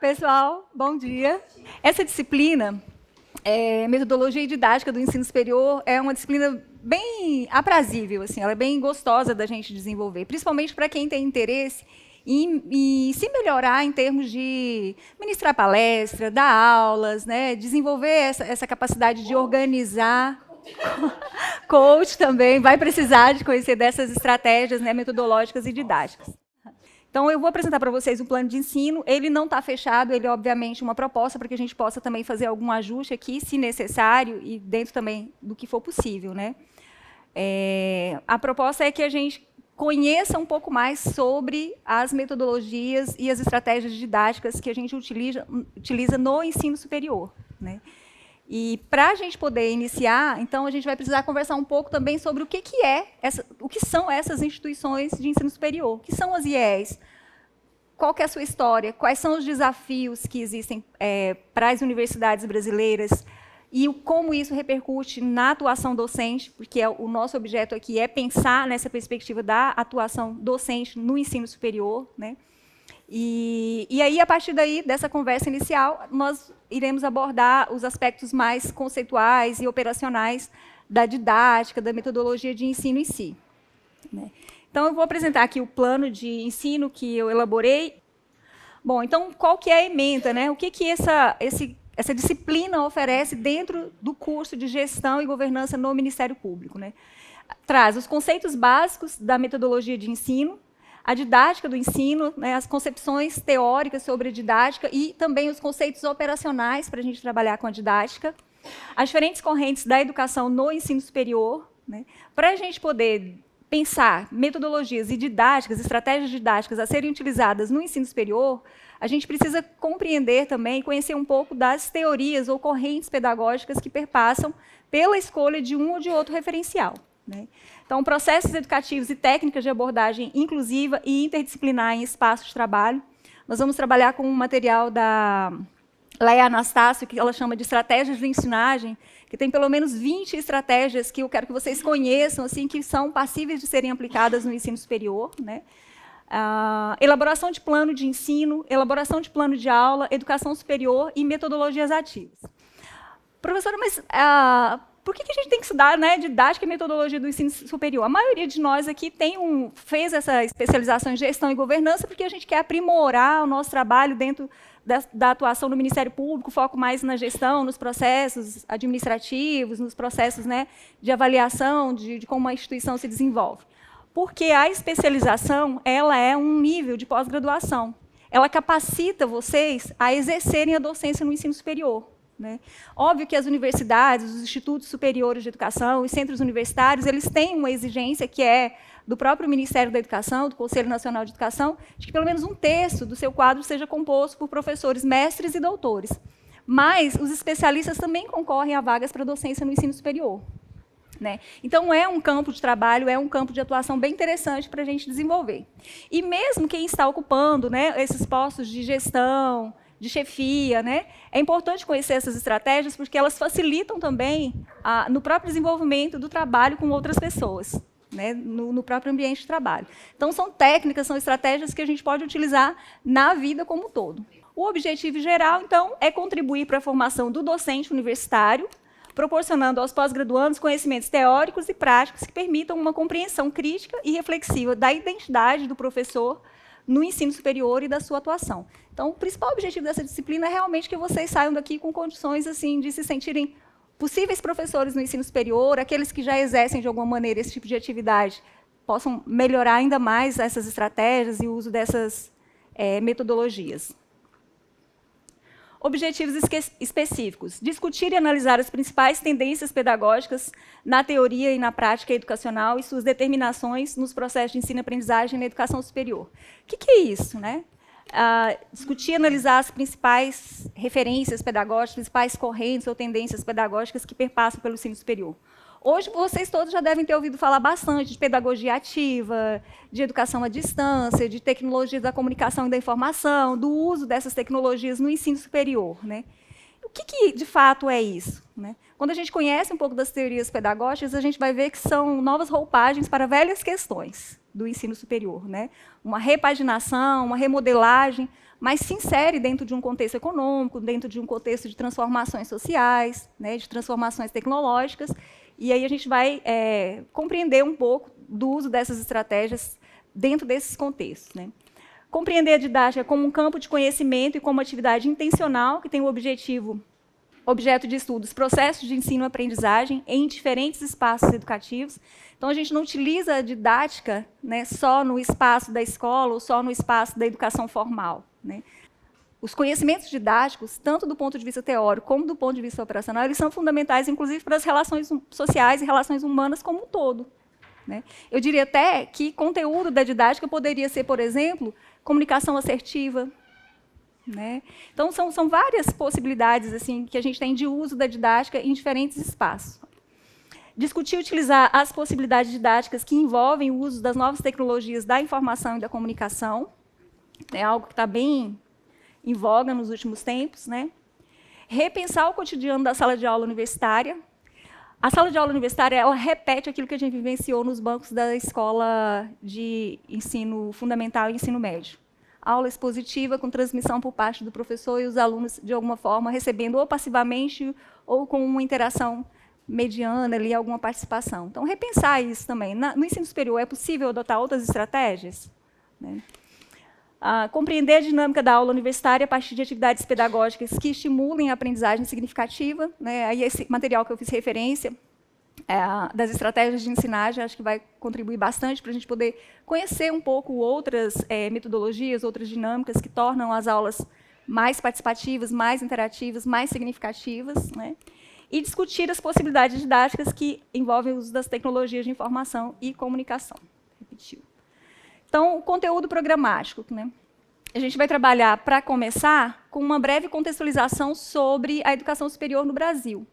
Pessoal, bom dia. Essa disciplina, Metodologia e Didática do Ensino Superior, é uma disciplina bem aprazível, assim, ela é bem gostosa da gente desenvolver, principalmente para quem tem interesse em se melhorar em termos de ministrar palestra, dar aulas, né, desenvolver essa capacidade de organizar. Coach também vai precisar de conhecer dessas estratégias, né, metodológicas e didáticas. Então, eu vou apresentar para vocês um plano de ensino. Ele não está fechado, ele é, obviamente, uma proposta para que a gente possa também fazer algum ajuste aqui, se necessário, e dentro também do que for possível, né? A proposta é que a gente conheça um pouco mais sobre as metodologias e as estratégias didáticas que a gente utiliza no ensino superior, né? E para a gente poder iniciar, então a gente vai precisar conversar um pouco também sobre o que são essas instituições de ensino superior, o que são as IES, qual que é a sua história, quais são os desafios que existem para as universidades brasileiras e como isso repercute na atuação docente, porque o nosso objeto aqui é pensar nessa perspectiva da atuação docente no ensino superior, né? E aí, a partir daí, dessa conversa inicial, nós iremos abordar os aspectos mais conceituais e operacionais da didática, da metodologia de ensino em si, né? Então, eu vou apresentar aqui o plano de ensino que eu elaborei. Bom, então, qual que é a ementa, né? O que essa disciplina oferece dentro do curso de Gestão e Governança no Ministério Público, né? Traz os conceitos básicos da metodologia de ensino, a didática do ensino, né, as concepções teóricas sobre a didática e também os conceitos operacionais para a gente trabalhar com a didática, as diferentes correntes da educação no ensino superior, né, para a gente poder pensar metodologias e didáticas, estratégias didáticas a serem utilizadas no ensino superior, a gente precisa compreender também, conhecer um pouco das teorias ou correntes pedagógicas que perpassam pela escolha de um ou de outro referencial, né? Então, processos educativos e técnicas de abordagem inclusiva e interdisciplinar em espaços de trabalho. Nós vamos trabalhar com um material da Leia Anastácio, que ela chama de estratégias de ensinagem, que tem pelo menos 20 estratégias que eu quero que vocês conheçam, assim, que são passíveis de serem aplicadas no ensino superior, né? Elaboração de plano de ensino, elaboração de plano de aula, educação superior e metodologias ativas. Professora, mas por que a gente tem que estudar, né, didática e metodologia do ensino superior? A maioria de nós aqui fez essa especialização em gestão e governança porque a gente quer aprimorar o nosso trabalho dentro da atuação no Ministério Público, foco mais na gestão, nos processos administrativos, nos processos, né, de avaliação de como a instituição se desenvolve. Porque a especialização ela é um nível de pós-graduação. Ela capacita vocês a exercerem a docência no ensino superior, né? Óbvio que as universidades, os institutos superiores de educação, os centros universitários, eles têm uma exigência que é do próprio Ministério da Educação, do Conselho Nacional de Educação, de que pelo menos um terço do seu quadro seja composto por professores mestres e doutores. Mas os especialistas também concorrem a vagas para docência no ensino superior, né? Então, é um campo de trabalho, é um campo de atuação bem interessante para a gente desenvolver. E mesmo quem está ocupando, né, esses postos de gestão, de chefia, né, é importante conhecer essas estratégias porque elas facilitam também no próprio desenvolvimento do trabalho com outras pessoas, né, no próprio ambiente de trabalho. Então, são técnicas, são estratégias que a gente pode utilizar na vida como um todo. O objetivo geral, então, é contribuir para a formação do docente universitário, proporcionando aos pós-graduandos conhecimentos teóricos e práticos que permitam uma compreensão crítica e reflexiva da identidade do professor no ensino superior e da sua atuação. Então, o principal objetivo dessa disciplina é realmente que vocês saiam daqui com condições assim, de se sentirem possíveis professores no ensino superior, aqueles que já exercem, de alguma maneira, esse tipo de atividade, possam melhorar ainda mais essas estratégias e o uso dessas metodologias. Objetivos específicos. Discutir e analisar as principais tendências pedagógicas na teoria e na prática educacional e suas determinações nos processos de ensino-aprendizagem na educação superior. O que é isso, né? Discutir e analisar as principais referências pedagógicas, principais correntes ou tendências pedagógicas que perpassam pelo ensino superior. Hoje, vocês todos já devem ter ouvido falar bastante de pedagogia ativa, de educação à distância, de tecnologias da comunicação e da informação, do uso dessas tecnologias no ensino superior, né? O que de fato é isso, né? Quando a gente conhece um pouco das teorias pedagógicas, a gente vai ver que são novas roupagens para velhas questões, do ensino superior, né? Uma repaginação, uma remodelagem, mas se insere dentro de um contexto econômico, dentro de um contexto de transformações sociais, né, de transformações tecnológicas, e aí a gente vai compreender um pouco do uso dessas estratégias dentro desses contextos, né? Compreender a didática como um campo de conhecimento e como atividade intencional, que tem o objeto de estudos, processos de ensino-aprendizagem em diferentes espaços educativos. Então, a gente não utiliza a didática, né, só no espaço da escola ou só no espaço da educação formal, né? Os conhecimentos didáticos, tanto do ponto de vista teórico como do ponto de vista operacional, eles são fundamentais, inclusive, para as relações sociais e relações humanas como um todo, né? Eu diria até que conteúdo da didática poderia ser, por exemplo, comunicação assertiva, né? Então, são várias possibilidades assim, que a gente tem de uso da didática em diferentes espaços. Discutir e utilizar as possibilidades didáticas que envolvem o uso das novas tecnologias da informação e da comunicação, é algo que está bem em voga nos últimos tempos, né? Repensar o cotidiano da sala de aula universitária. A sala de aula universitária, ela repete aquilo que a gente vivenciou nos bancos da escola de ensino fundamental e ensino médio. Aula expositiva com transmissão por parte do professor e os alunos, de alguma forma, recebendo ou passivamente ou com uma interação mediana, ali, alguma participação. Então, repensar isso também. No ensino superior, é possível adotar outras estratégias, né? Compreender a dinâmica da aula universitária a partir de atividades pedagógicas que estimulem a aprendizagem significativa, né? Aí esse material que eu fiz referência, das estratégias de ensinagem, acho que vai contribuir bastante para a gente poder conhecer um pouco outras metodologias, outras dinâmicas que tornam as aulas mais participativas, mais interativas, mais significativas, né? E discutir as possibilidades didáticas que envolvem o uso das tecnologias de informação e comunicação. Repetiu. Então, o conteúdo programático, né? A gente vai trabalhar, para começar, com uma breve contextualização sobre a educação superior no Brasil.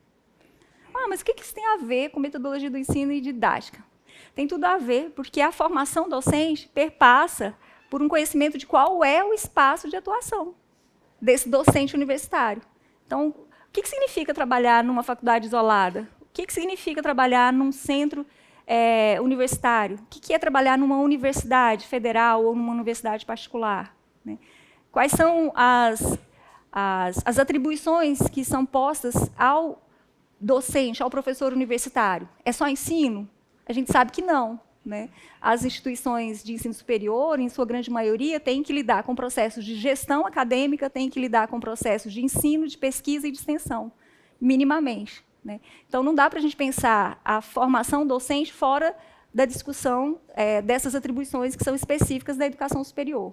Mas o que isso tem a ver com metodologia do ensino e didática? Tem tudo a ver, porque a formação docente perpassa por um conhecimento de qual é o espaço de atuação desse docente universitário. Então, o que significa trabalhar numa faculdade isolada? O que significa trabalhar num centro universitário? O que é trabalhar numa universidade federal ou numa universidade particular, né? Quais são as atribuições que são postas ao docente, ao professor universitário? É só ensino? A gente sabe que não, né? As instituições de ensino superior, em sua grande maioria, têm que lidar com processos de gestão acadêmica, têm que lidar com processos de ensino, de pesquisa e de extensão, minimamente, né? Então, não dá para a gente pensar a formação docente fora da discussão dessas atribuições que são específicas da educação superior.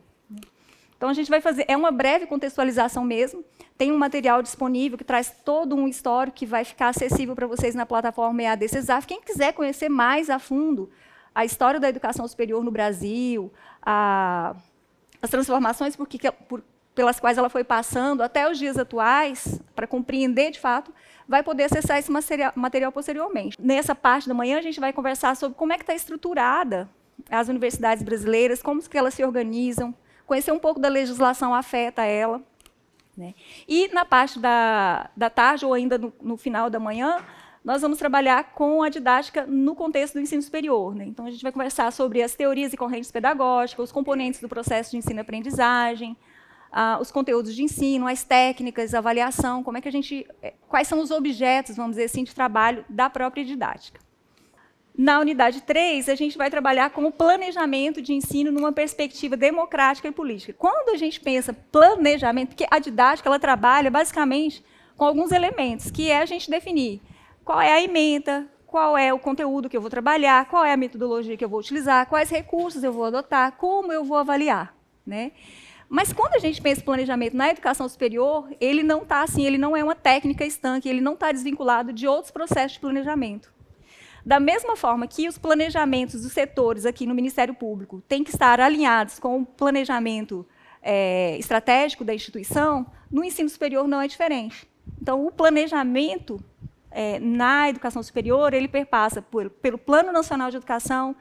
Então, a gente vai fazer, uma breve contextualização mesmo. Tem um material disponível que traz todo um histórico que vai ficar acessível para vocês na plataforma EAD CESAF. Quem quiser conhecer mais a fundo a história da educação superior no Brasil, as transformações pelas quais ela foi passando até os dias atuais, para compreender de fato, vai poder acessar esse material posteriormente. Nessa parte da manhã, a gente vai conversar sobre como é que está estruturada as universidades brasileiras, como que elas se organizam, conhecer um pouco da legislação afeta ela, né? E na parte da tarde, ou ainda no final da manhã, nós vamos trabalhar com a didática no contexto do ensino superior, né? Então, a gente vai conversar sobre as teorias e correntes pedagógicas, os componentes do processo de ensino-aprendizagem, os conteúdos de ensino, as técnicas, a avaliação, como é que quais são os objetos, vamos dizer assim, de trabalho da própria didática. Na unidade 3, a gente vai trabalhar com o planejamento de ensino numa perspectiva democrática e política. Quando a gente pensa planejamento, porque a didática ela trabalha basicamente com alguns elementos, que é a gente definir qual é a ementa, qual é o conteúdo que eu vou trabalhar, qual é a metodologia que eu vou utilizar, quais recursos eu vou adotar, como eu vou avaliar, né? Mas quando a gente pensa em planejamento na educação superior, ele não está assim, ele não é uma técnica estanque, ele não está desvinculado de outros processos de planejamento. Da mesma forma que os planejamentos dos setores aqui no Ministério Público têm que estar alinhados com o planejamento estratégico da instituição, no ensino superior não é diferente. Então, o planejamento na educação superior, ele perpassa pelo Plano Nacional de Educação,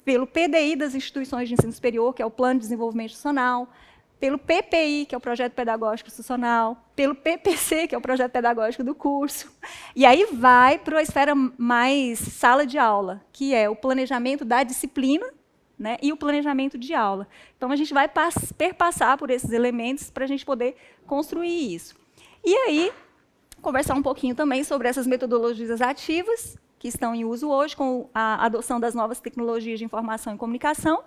pelo PDI das instituições de ensino superior, que é o Plano de Desenvolvimento Institucional, pelo PPI, que é o Projeto Pedagógico Institucional, pelo PPC, que é o Projeto Pedagógico do curso. E aí vai para a esfera mais sala de aula, que é o planejamento da disciplina, né, e o planejamento de aula. Então, a gente vai perpassar por esses elementos para a gente poder construir isso. E aí, conversar um pouquinho também sobre essas metodologias ativas, que estão em uso hoje, com a adoção das novas tecnologias de informação e comunicação.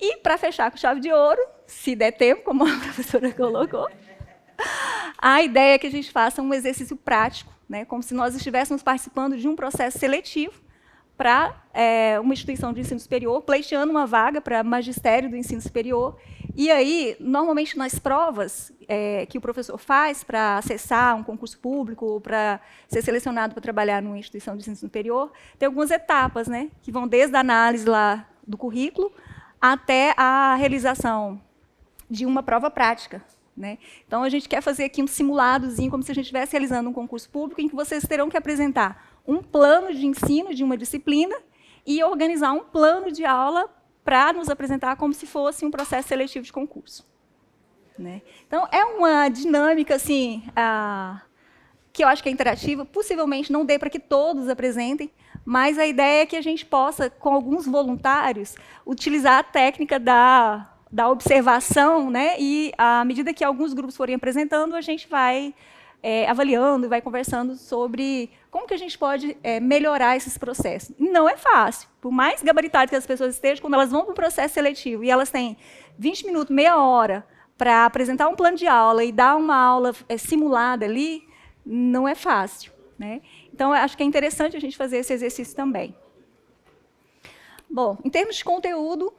E, para fechar com chave de ouro, se der tempo, como a professora colocou, a ideia é que a gente faça um exercício prático, né, como se nós estivéssemos participando de um processo seletivo para uma instituição de ensino superior, pleiteando uma vaga para magistério do ensino superior. E aí, normalmente, nas provas que o professor faz para acessar um concurso público ou para ser selecionado para trabalhar numa instituição de ensino superior, tem algumas etapas, né, que vão desde a análise lá do currículo até a realização de uma prova prática, né? Então, a gente quer fazer aqui um simuladozinho, como se a gente estivesse realizando um concurso público, em que vocês terão que apresentar um plano de ensino de uma disciplina e organizar um plano de aula para nos apresentar como se fosse um processo seletivo de concurso, né? Então, é uma dinâmica assim, que eu acho que é interativa, possivelmente não dê para que todos apresentem, mas a ideia é que a gente possa, com alguns voluntários, utilizar a técnica da observação, né? E, à medida que alguns grupos forem apresentando, a gente vai avaliando e vai conversando sobre como que a gente pode melhorar esses processos. E não é fácil. Por mais gabaritadas que as pessoas estejam, quando elas vão para um processo seletivo e elas têm 20 minutos, meia hora, para apresentar um plano de aula e dar uma aula simulada ali, não é fácil, né? Então, eu acho que é interessante a gente fazer esse exercício também. Bom, em termos de conteúdo,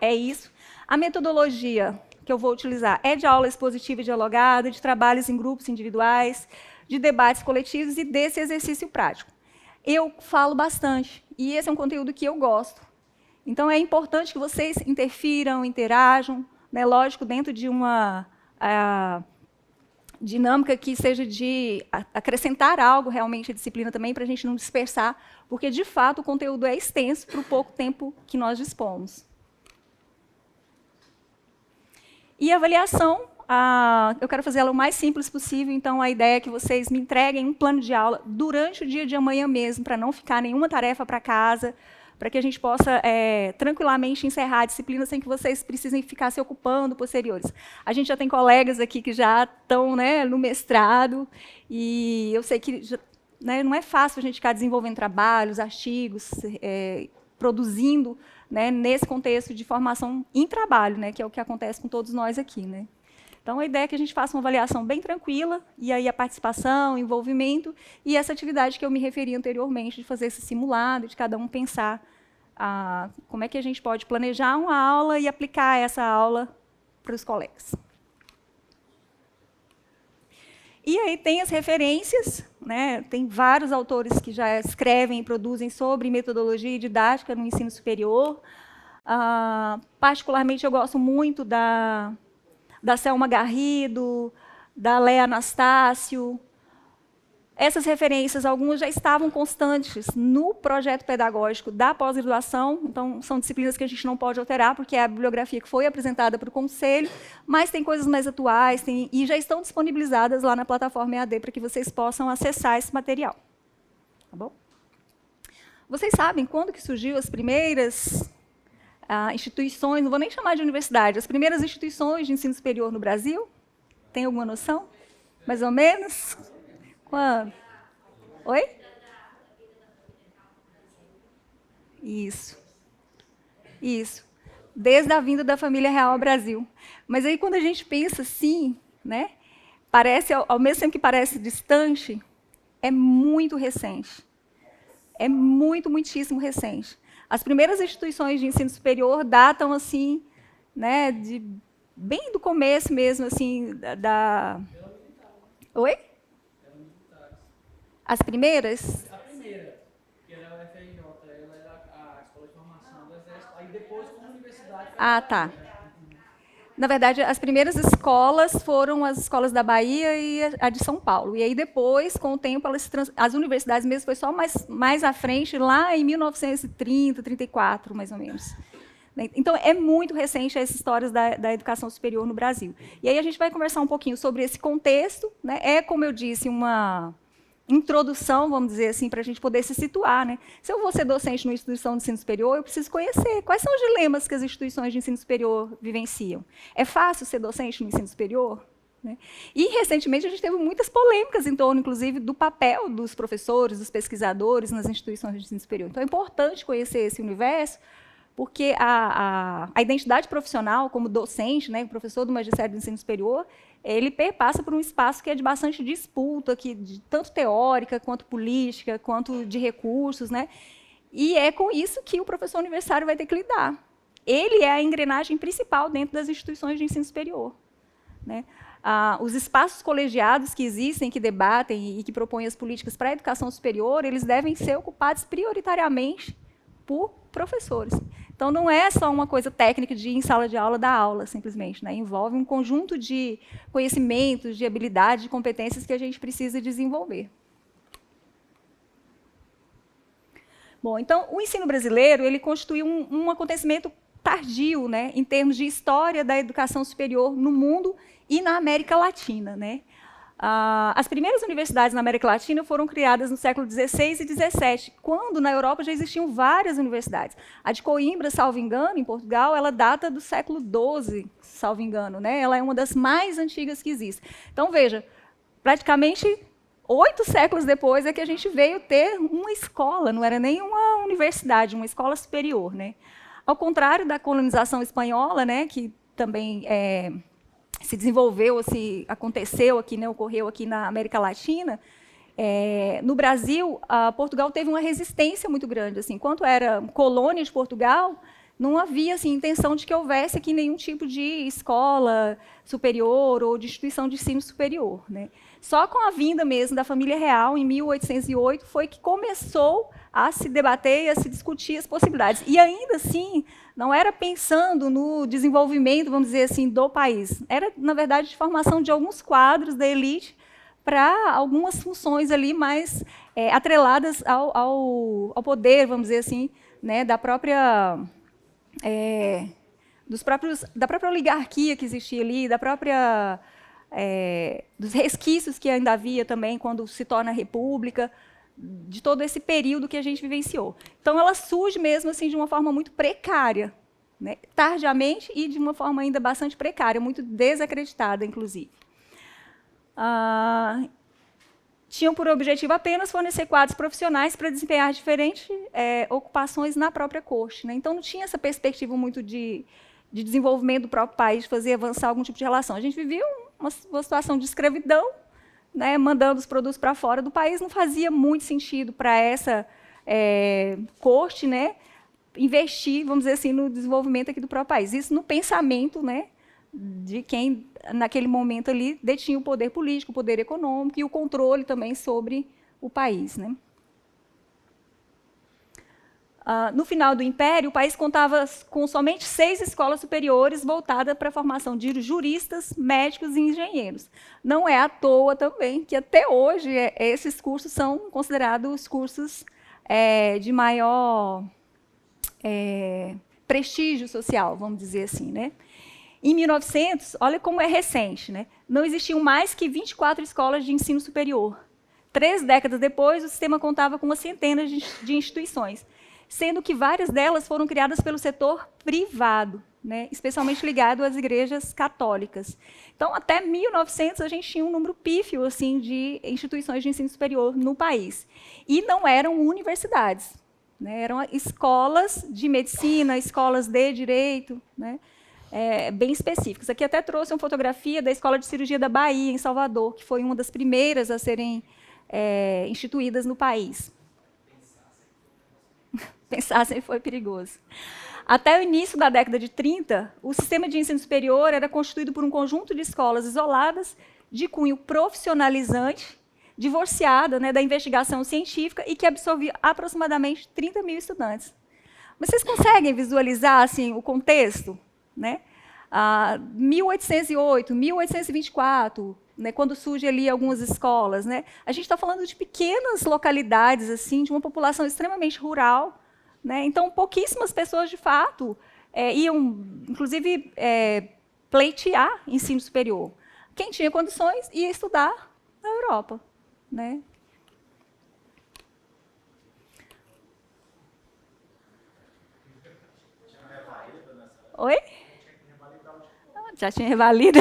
é isso. A metodologia que eu vou utilizar é de aula expositiva e dialogada, de trabalhos em grupos individuais, de debates coletivos e desse exercício prático. Eu falo bastante, e esse é um conteúdo que eu gosto. Então, é importante que vocês interfiram, interajam, né, lógico, dentro de uma dinâmica que seja de acrescentar algo realmente à disciplina também, para a gente não dispersar, porque, de fato, o conteúdo é extenso para o pouco tempo que nós dispomos. E a avaliação, eu quero fazer ela o mais simples possível, então a ideia é que vocês me entreguem um plano de aula durante o dia de amanhã mesmo, para não ficar nenhuma tarefa para casa, para que a gente possa tranquilamente encerrar a disciplina sem que vocês precisem ficar se ocupando posteriores. A gente já tem colegas aqui que já estão, né, no mestrado, e eu sei que né, não é fácil a gente ficar desenvolvendo trabalhos, artigos, produzindo, né, nesse contexto de formação em trabalho, né, que é o que acontece com todos nós aqui, né. Então, a ideia é que a gente faça uma avaliação bem tranquila, e aí a participação, o envolvimento, e essa atividade que eu me referi anteriormente, de fazer esse simulado, de cada um pensar como é que a gente pode planejar uma aula e aplicar essa aula para os colegas. E aí tem as referências, né? Tem vários autores que já escrevem e produzem sobre metodologia e didática no ensino superior. Particularmente, eu gosto muito da Selma Garrido, da Léa Anastácio. Essas referências, algumas já estavam constantes no projeto pedagógico da pós-graduação, então são disciplinas que a gente não pode alterar, porque é a bibliografia que foi apresentada para o Conselho, mas tem coisas mais atuais, e já estão disponibilizadas lá na plataforma EAD para que vocês possam acessar esse material. Tá bom? Vocês sabem quando que surgiu as primeiras instituições, não vou nem chamar de universidade, as primeiras instituições de ensino superior no Brasil? Tem alguma noção? Mais ou menos? Quando? Oi? Isso. Isso. Desde a vinda da família real ao Brasil. Mas aí, quando a gente pensa assim, né, parece, ao mesmo tempo que parece distante, é muito recente. É muito, muitíssimo recente. As primeiras instituições de ensino superior datam assim, né, bem do começo mesmo, assim, Oi? As primeiras? A primeira, que era a UFRJ, ela era a Escola de Formação do Exército, aí depois como universidade... Tá. Na verdade, as primeiras escolas foram as escolas da Bahia e a de São Paulo. E aí, depois, com o tempo, as universidades mesmo foi só mais à frente, lá em 1930, 34, mais ou menos. Então, é muito recente essas histórias da educação superior no Brasil. E aí a gente vai conversar um pouquinho sobre esse contexto, né? É, como eu disse, uma introdução, vamos dizer assim, para a gente poder se situar, né? Se eu vou ser docente numa instituição de ensino superior, eu preciso conhecer quais são os dilemas que as instituições de ensino superior vivenciam. É fácil ser docente no ensino superior? Né? E, recentemente, a gente teve muitas polêmicas em torno, inclusive, do papel dos professores, dos pesquisadores nas instituições de ensino superior. Então, é importante conhecer esse universo, porque a identidade profissional, como docente, né, professor do magistério do ensino superior, ele perpassa por um espaço que é de bastante disputa, tanto teórica, quanto política, quanto de recursos, né? E é com isso que o professor universitário vai ter que lidar. Ele é a engrenagem principal dentro das instituições de ensino superior, né? Os espaços colegiados que existem, que debatem e que propõem as políticas para a educação superior, eles devem ser ocupados prioritariamente por professores. Então, não é só uma coisa técnica de ir em sala de aula dar aula, simplesmente, né? Envolve um conjunto de conhecimentos, de habilidades, de competências que a gente precisa desenvolver. Bom, então, o ensino brasileiro ele constitui um acontecimento tardio, né, em termos de história da educação superior no mundo e na América Latina, né? As primeiras universidades na América Latina foram criadas no século XVI e XVII, quando na Europa já existiam várias universidades. A de Coimbra, salvo engano, em Portugal, ela data do século XII, salvo engano, né? Ela é uma das mais antigas que existem. Então, veja, praticamente 8 séculos depois é que a gente veio ter uma escola, não era nem uma universidade, uma escola superior, né? Ao contrário da colonização espanhola, né, que também se desenvolveu, se aconteceu aqui, né, ocorreu aqui na América Latina, no Brasil, Portugal teve uma resistência muito grande. Assim, enquanto era colônia de Portugal, não havia assim, intenção de que houvesse aqui nenhum tipo de escola superior ou de instituição de ensino superior, né? Só com a vinda mesmo da família real, em 1808, foi que começou a se debater e a se discutir as possibilidades. E, ainda assim, não era pensando no desenvolvimento, vamos dizer assim, do país. Era, na verdade, de formação de alguns quadros da elite para algumas funções ali mais atreladas ao poder, vamos dizer assim, né, da própria oligarquia que existia ali, dos resquícios que ainda havia também quando se torna república, de todo esse período que a gente vivenciou. Então, ela surge mesmo assim de uma forma muito precária, né? Tardiamente e de uma forma ainda bastante precária, muito desacreditada, inclusive. Tinham por objetivo apenas fornecer quadros profissionais para desempenhar diferentes ocupações na própria corte, né? Então, não tinha essa perspectiva muito de desenvolvimento do próprio país, de fazer avançar algum tipo de relação. A gente vivia uma situação de escravidão, né, mandando os produtos para fora do país. Não fazia muito sentido para essa corte, né, investir, vamos dizer assim, no desenvolvimento aqui do próprio país. Isso no pensamento, né, de quem, naquele momento ali, detinha o poder político, o poder econômico e o controle também sobre o país, né? No final do Império, o país contava com somente 6 escolas superiores voltadas para a formação de juristas, médicos e engenheiros. Não é à toa também que, até hoje, esses cursos são considerados cursos de maior prestígio social, vamos dizer assim, né? Em 1900, olha como é recente, né? Não existiam mais que 24 escolas de ensino superior. 3 décadas depois, o sistema contava com uma centena de instituições, sendo que várias delas foram criadas pelo setor privado, né, especialmente ligado às igrejas católicas. Então, até 1900, a gente tinha um número pífio assim, de instituições de ensino superior no país. E não eram universidades, né, eram escolas de medicina, escolas de direito, né, bem específicas. Aqui até trouxe uma fotografia da Escola de Cirurgia da Bahia, em Salvador, que foi uma das primeiras a serem instituídas no país. Pensassem foi perigoso. Até o início da década de 30, o sistema de ensino superior era constituído por um conjunto de escolas isoladas, de cunho profissionalizante, divorciada, né, da investigação científica e que absorvia aproximadamente 30 mil estudantes. Mas vocês conseguem visualizar assim, o contexto? Né? 1808, 1824, né, quando surgem ali algumas escolas, né? A gente está falando de pequenas localidades, assim, de uma população extremamente rural, né? Então, pouquíssimas pessoas, de fato, iam, inclusive, pleitear ensino superior. Quem tinha condições ia estudar na Europa, né? Oi? Já tinha revalida?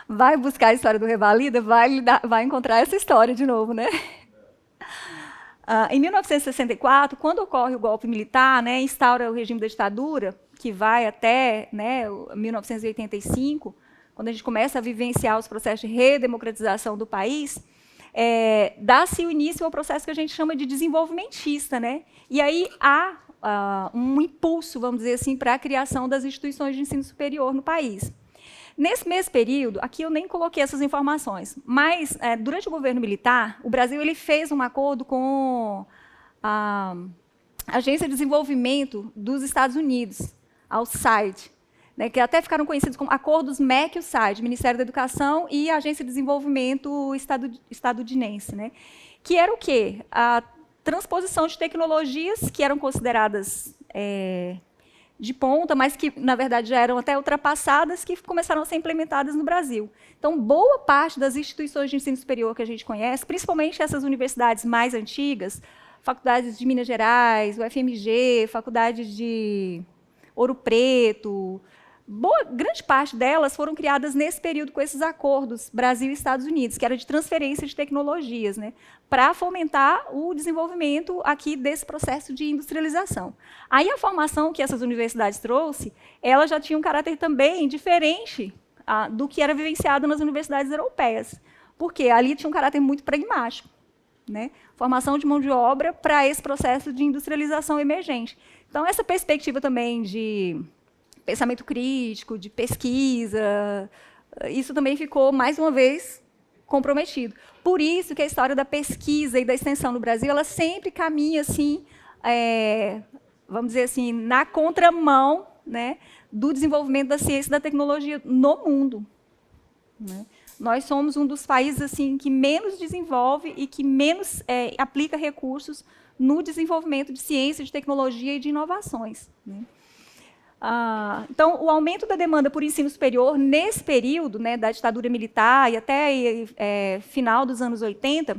Vai buscar a história do Revalida, vai encontrar essa história de novo, né? Em 1964, quando ocorre o golpe militar, né, instaura o regime da ditadura, que vai até, né, 1985, quando a gente começa a vivenciar os processos de redemocratização do país, dá-se o início ao processo que a gente chama de desenvolvimentista, né? E aí há um impulso, vamos dizer assim, para a criação das instituições de ensino superior no país. Nesse mesmo período, aqui eu nem coloquei essas informações, mas durante o governo militar, o Brasil ele fez um acordo com a Agência de Desenvolvimento dos Estados Unidos, a USAID, né, que até ficaram conhecidos como acordos MEC e USAID, Ministério da Educação e a Agência de Desenvolvimento estadunidense, né, que era o quê? A transposição de tecnologias que eram consideradas de ponta, mas que, na verdade, já eram até ultrapassadas, que começaram a ser implementadas no Brasil. Então, boa parte das instituições de ensino superior que a gente conhece, principalmente essas universidades mais antigas, faculdades de Minas Gerais, UFMG, faculdade de Ouro Preto, grande parte delas foram criadas nesse período com esses acordos Brasil e Estados Unidos, que era de transferência de tecnologias, né, para fomentar o desenvolvimento aqui desse processo de industrialização. Aí a formação que essas universidades trouxe, ela já tinha um caráter também diferente do que era vivenciado nas universidades europeias, porque ali tinha um caráter muito pragmático, né, formação de mão de obra para esse processo de industrialização emergente. Então, essa perspectiva também de pensamento crítico, de pesquisa, isso também ficou, mais uma vez, comprometido. Por isso que a história da pesquisa e da extensão no Brasil, ela sempre caminha, assim, vamos dizer assim, na contramão, né, do desenvolvimento da ciência e da tecnologia no mundo, né? Nós somos um dos países assim, que menos desenvolve e que menos aplica recursos no desenvolvimento de ciência, de tecnologia e de inovações, né? Então, o aumento da demanda por ensino superior, nesse período, né, da ditadura militar e até final dos anos 80,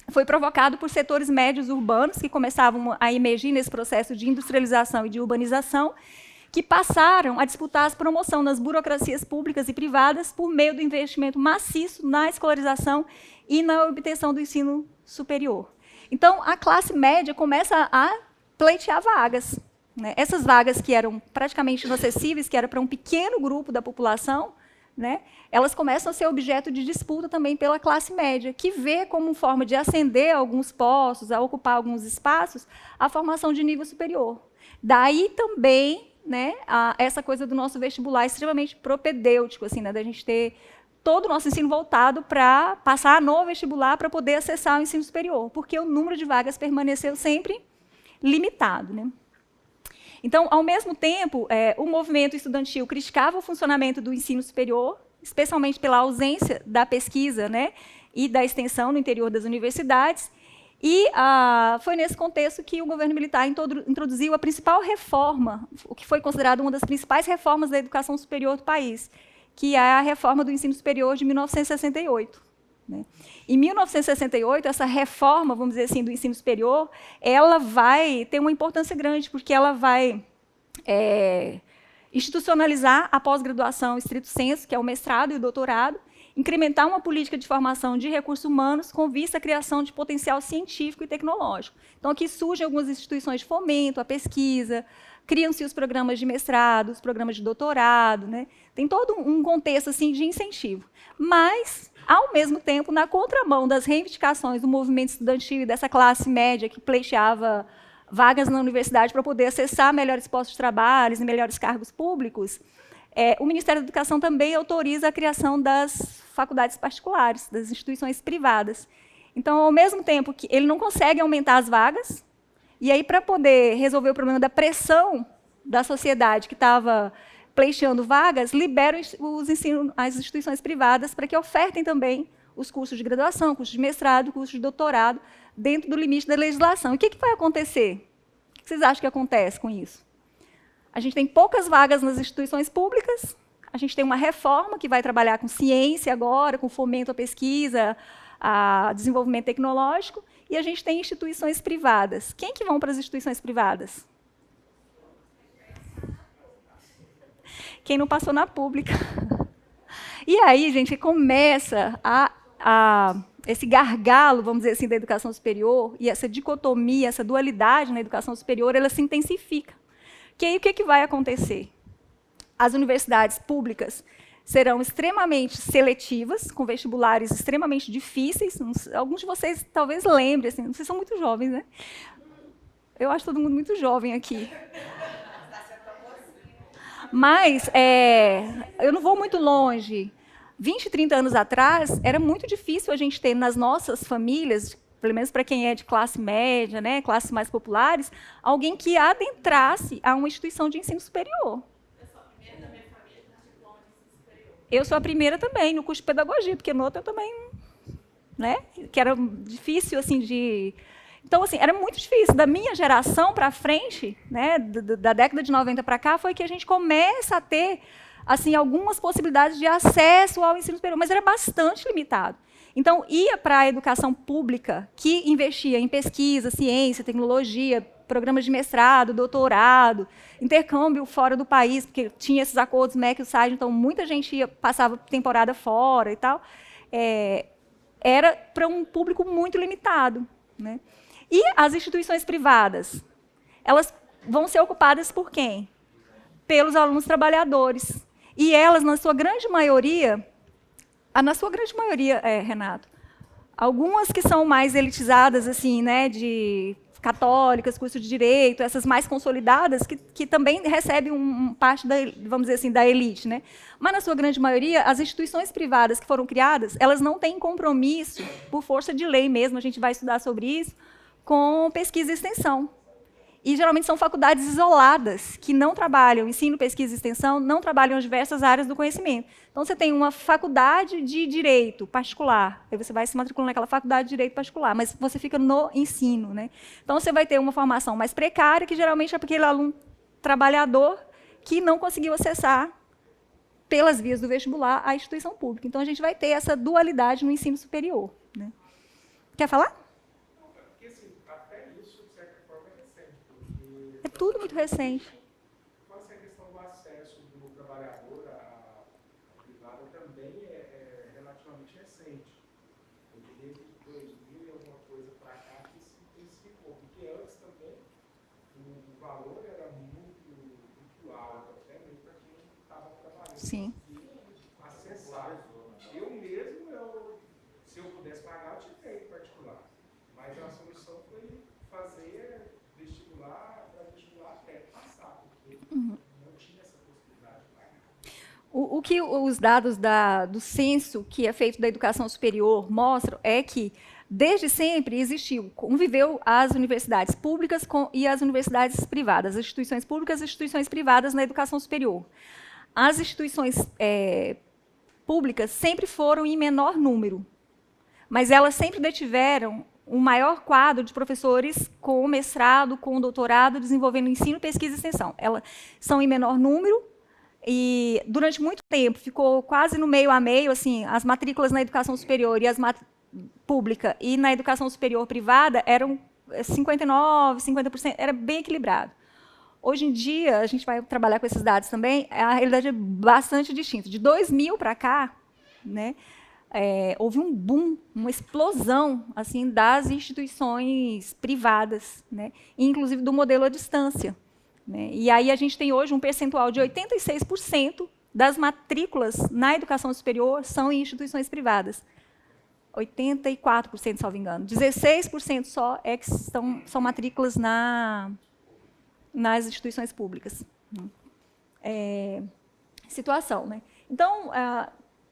foi provocado por setores médios urbanos que começavam a emergir nesse processo de industrialização e de urbanização, que passaram a disputar a promoção nas burocracias públicas e privadas por meio do investimento maciço na escolarização e na obtenção do ensino superior. Então, a classe média começa a pleitear vagas, né? Essas vagas que eram praticamente inacessíveis, que era para um pequeno grupo da população, né, elas começam a ser objeto de disputa também pela classe média, que vê como forma de ascender a alguns postos, a ocupar alguns espaços, a formação de nível superior. Daí também, né, essa coisa do nosso vestibular extremamente propedêutico, assim, né, da gente ter todo o nosso ensino voltado para passar no vestibular para poder acessar o ensino superior, porque o número de vagas permaneceu sempre limitado, né? Então, ao mesmo tempo, o movimento estudantil criticava o funcionamento do ensino superior, especialmente pela ausência da pesquisa, né, e da extensão no interior das universidades, e foi nesse contexto que o governo militar introduziu a principal reforma, o que foi considerado uma das principais reformas da educação superior do país, que é a reforma do ensino superior de 1968. Né? Em 1968, essa reforma, vamos dizer assim, do ensino superior, ela vai ter uma importância grande, porque ela vai institucionalizar a pós-graduação estrito sensu, que é o mestrado e o doutorado, incrementar uma política de formação de recursos humanos com vista à criação de potencial científico e tecnológico. Então, aqui surgem algumas instituições de fomento, a pesquisa, criam-se os programas de mestrado, os programas de doutorado, né? Tem todo um contexto assim, de incentivo. Mas, ao mesmo tempo, na contramão das reivindicações do movimento estudantil e dessa classe média que pleiteava vagas na universidade para poder acessar melhores postos de trabalho e melhores cargos públicos, o Ministério da Educação também autoriza a criação das faculdades particulares, das instituições privadas. Então, ao mesmo tempo que ele não consegue aumentar as vagas, e aí, para poder resolver o problema da pressão da sociedade que estava pleiteando vagas, libera as instituições privadas para que ofertem também os cursos de graduação, cursos de mestrado, cursos de doutorado, dentro do limite da legislação. E o que vai acontecer? O que vocês acham que acontece com isso? A gente tem poucas vagas nas instituições públicas, a gente tem uma reforma que vai trabalhar com ciência agora, com fomento à pesquisa, a desenvolvimento tecnológico, e a gente tem instituições privadas. Quem que vão para as instituições privadas? Quem não passou na pública. E aí, gente, começa esse gargalo, vamos dizer assim, da educação superior, e essa dicotomia, essa dualidade na educação superior, ela se intensifica. Que aí o que vai acontecer? As universidades públicas serão extremamente seletivas, com vestibulares extremamente difíceis. Alguns de vocês talvez lembrem, assim, vocês são muito jovens, né? Eu acho todo mundo muito jovem aqui. Mas eu não vou muito longe. 20, 30 anos atrás, era muito difícil a gente ter nas nossas famílias, pelo menos para quem é de classe média, né, classes mais populares, alguém que adentrasse a uma instituição de ensino superior. Eu sou a primeira também, no curso de pedagogia, porque no outro eu também, né, que era difícil, assim, de... Então, assim, era muito difícil. Da minha geração para frente, né, da década de 90 para cá, foi que a gente começa a ter assim, algumas possibilidades de acesso ao ensino superior, mas era bastante limitado. Então, ia para a educação pública, que investia em pesquisa, ciência, tecnologia, programas de mestrado, doutorado, intercâmbio fora do país, porque tinha esses acordos MEC e SAID, então muita gente passava temporada fora e tal. Era para um público muito limitado, né? E as instituições privadas, elas vão ser ocupadas por quem? Pelos alunos trabalhadores. E elas, na sua grande maioria, Renato, algumas que são mais elitizadas, assim, né, de católicas, curso de direito, essas mais consolidadas, que também recebem parte, vamos dizer assim, da elite, né? Mas, na sua grande maioria, as instituições privadas que foram criadas, elas não têm compromisso, por força de lei mesmo, a gente vai estudar sobre isso, com pesquisa e extensão. E, geralmente, são faculdades isoladas, que não trabalham ensino, pesquisa e extensão, não trabalham diversas áreas do conhecimento. Então, você tem uma faculdade de direito particular, aí você vai se matricular naquela faculdade de direito particular, mas você fica no ensino, né? Então, você vai ter uma formação mais precária, que geralmente é para aquele aluno trabalhador que não conseguiu acessar, pelas vias do vestibular, a instituição pública. Então, a gente vai ter essa dualidade no ensino superior, né? Quer falar? É tudo muito recente. Mas a questão do acesso do trabalhador à privada também é relativamente recente. Eu diria que de 2000 e alguma coisa para cá que se intensificou. Porque antes também o valor era muito alto, até mesmo para quem estava trabalhando. Sim. E acessar. Eu mesmo, se eu pudesse pagar, eu tinha feito particular. Mas a solução foi fazer vestibular até passar, porque não tinha essa possibilidade de pagar. O que os dados do censo que é feito da educação superior mostram é que, desde sempre, conviveu as universidades públicas e as universidades privadas, as instituições públicas e as instituições privadas na educação superior. As instituições públicas sempre foram em menor número, mas elas sempre detiveram um maior quadro de professores com mestrado, com doutorado, desenvolvendo ensino, pesquisa e extensão. Elas são em menor número e, durante muito tempo, ficou quase no meio a meio, assim, as matrículas na educação superior e as pública e na educação superior privada eram 59%, 50%, era bem equilibrado. Hoje em dia, a gente vai trabalhar com esses dados também, a realidade é bastante distinta. De 2000 para cá, né, houve um boom, uma explosão assim, das instituições privadas, né, inclusive do modelo à distância, né. E aí a gente tem hoje um percentual de 86% das matrículas na educação superior são em instituições privadas. 84%, salvo engano. 16% só é que são matrículas nas instituições públicas. Situação, né? Então,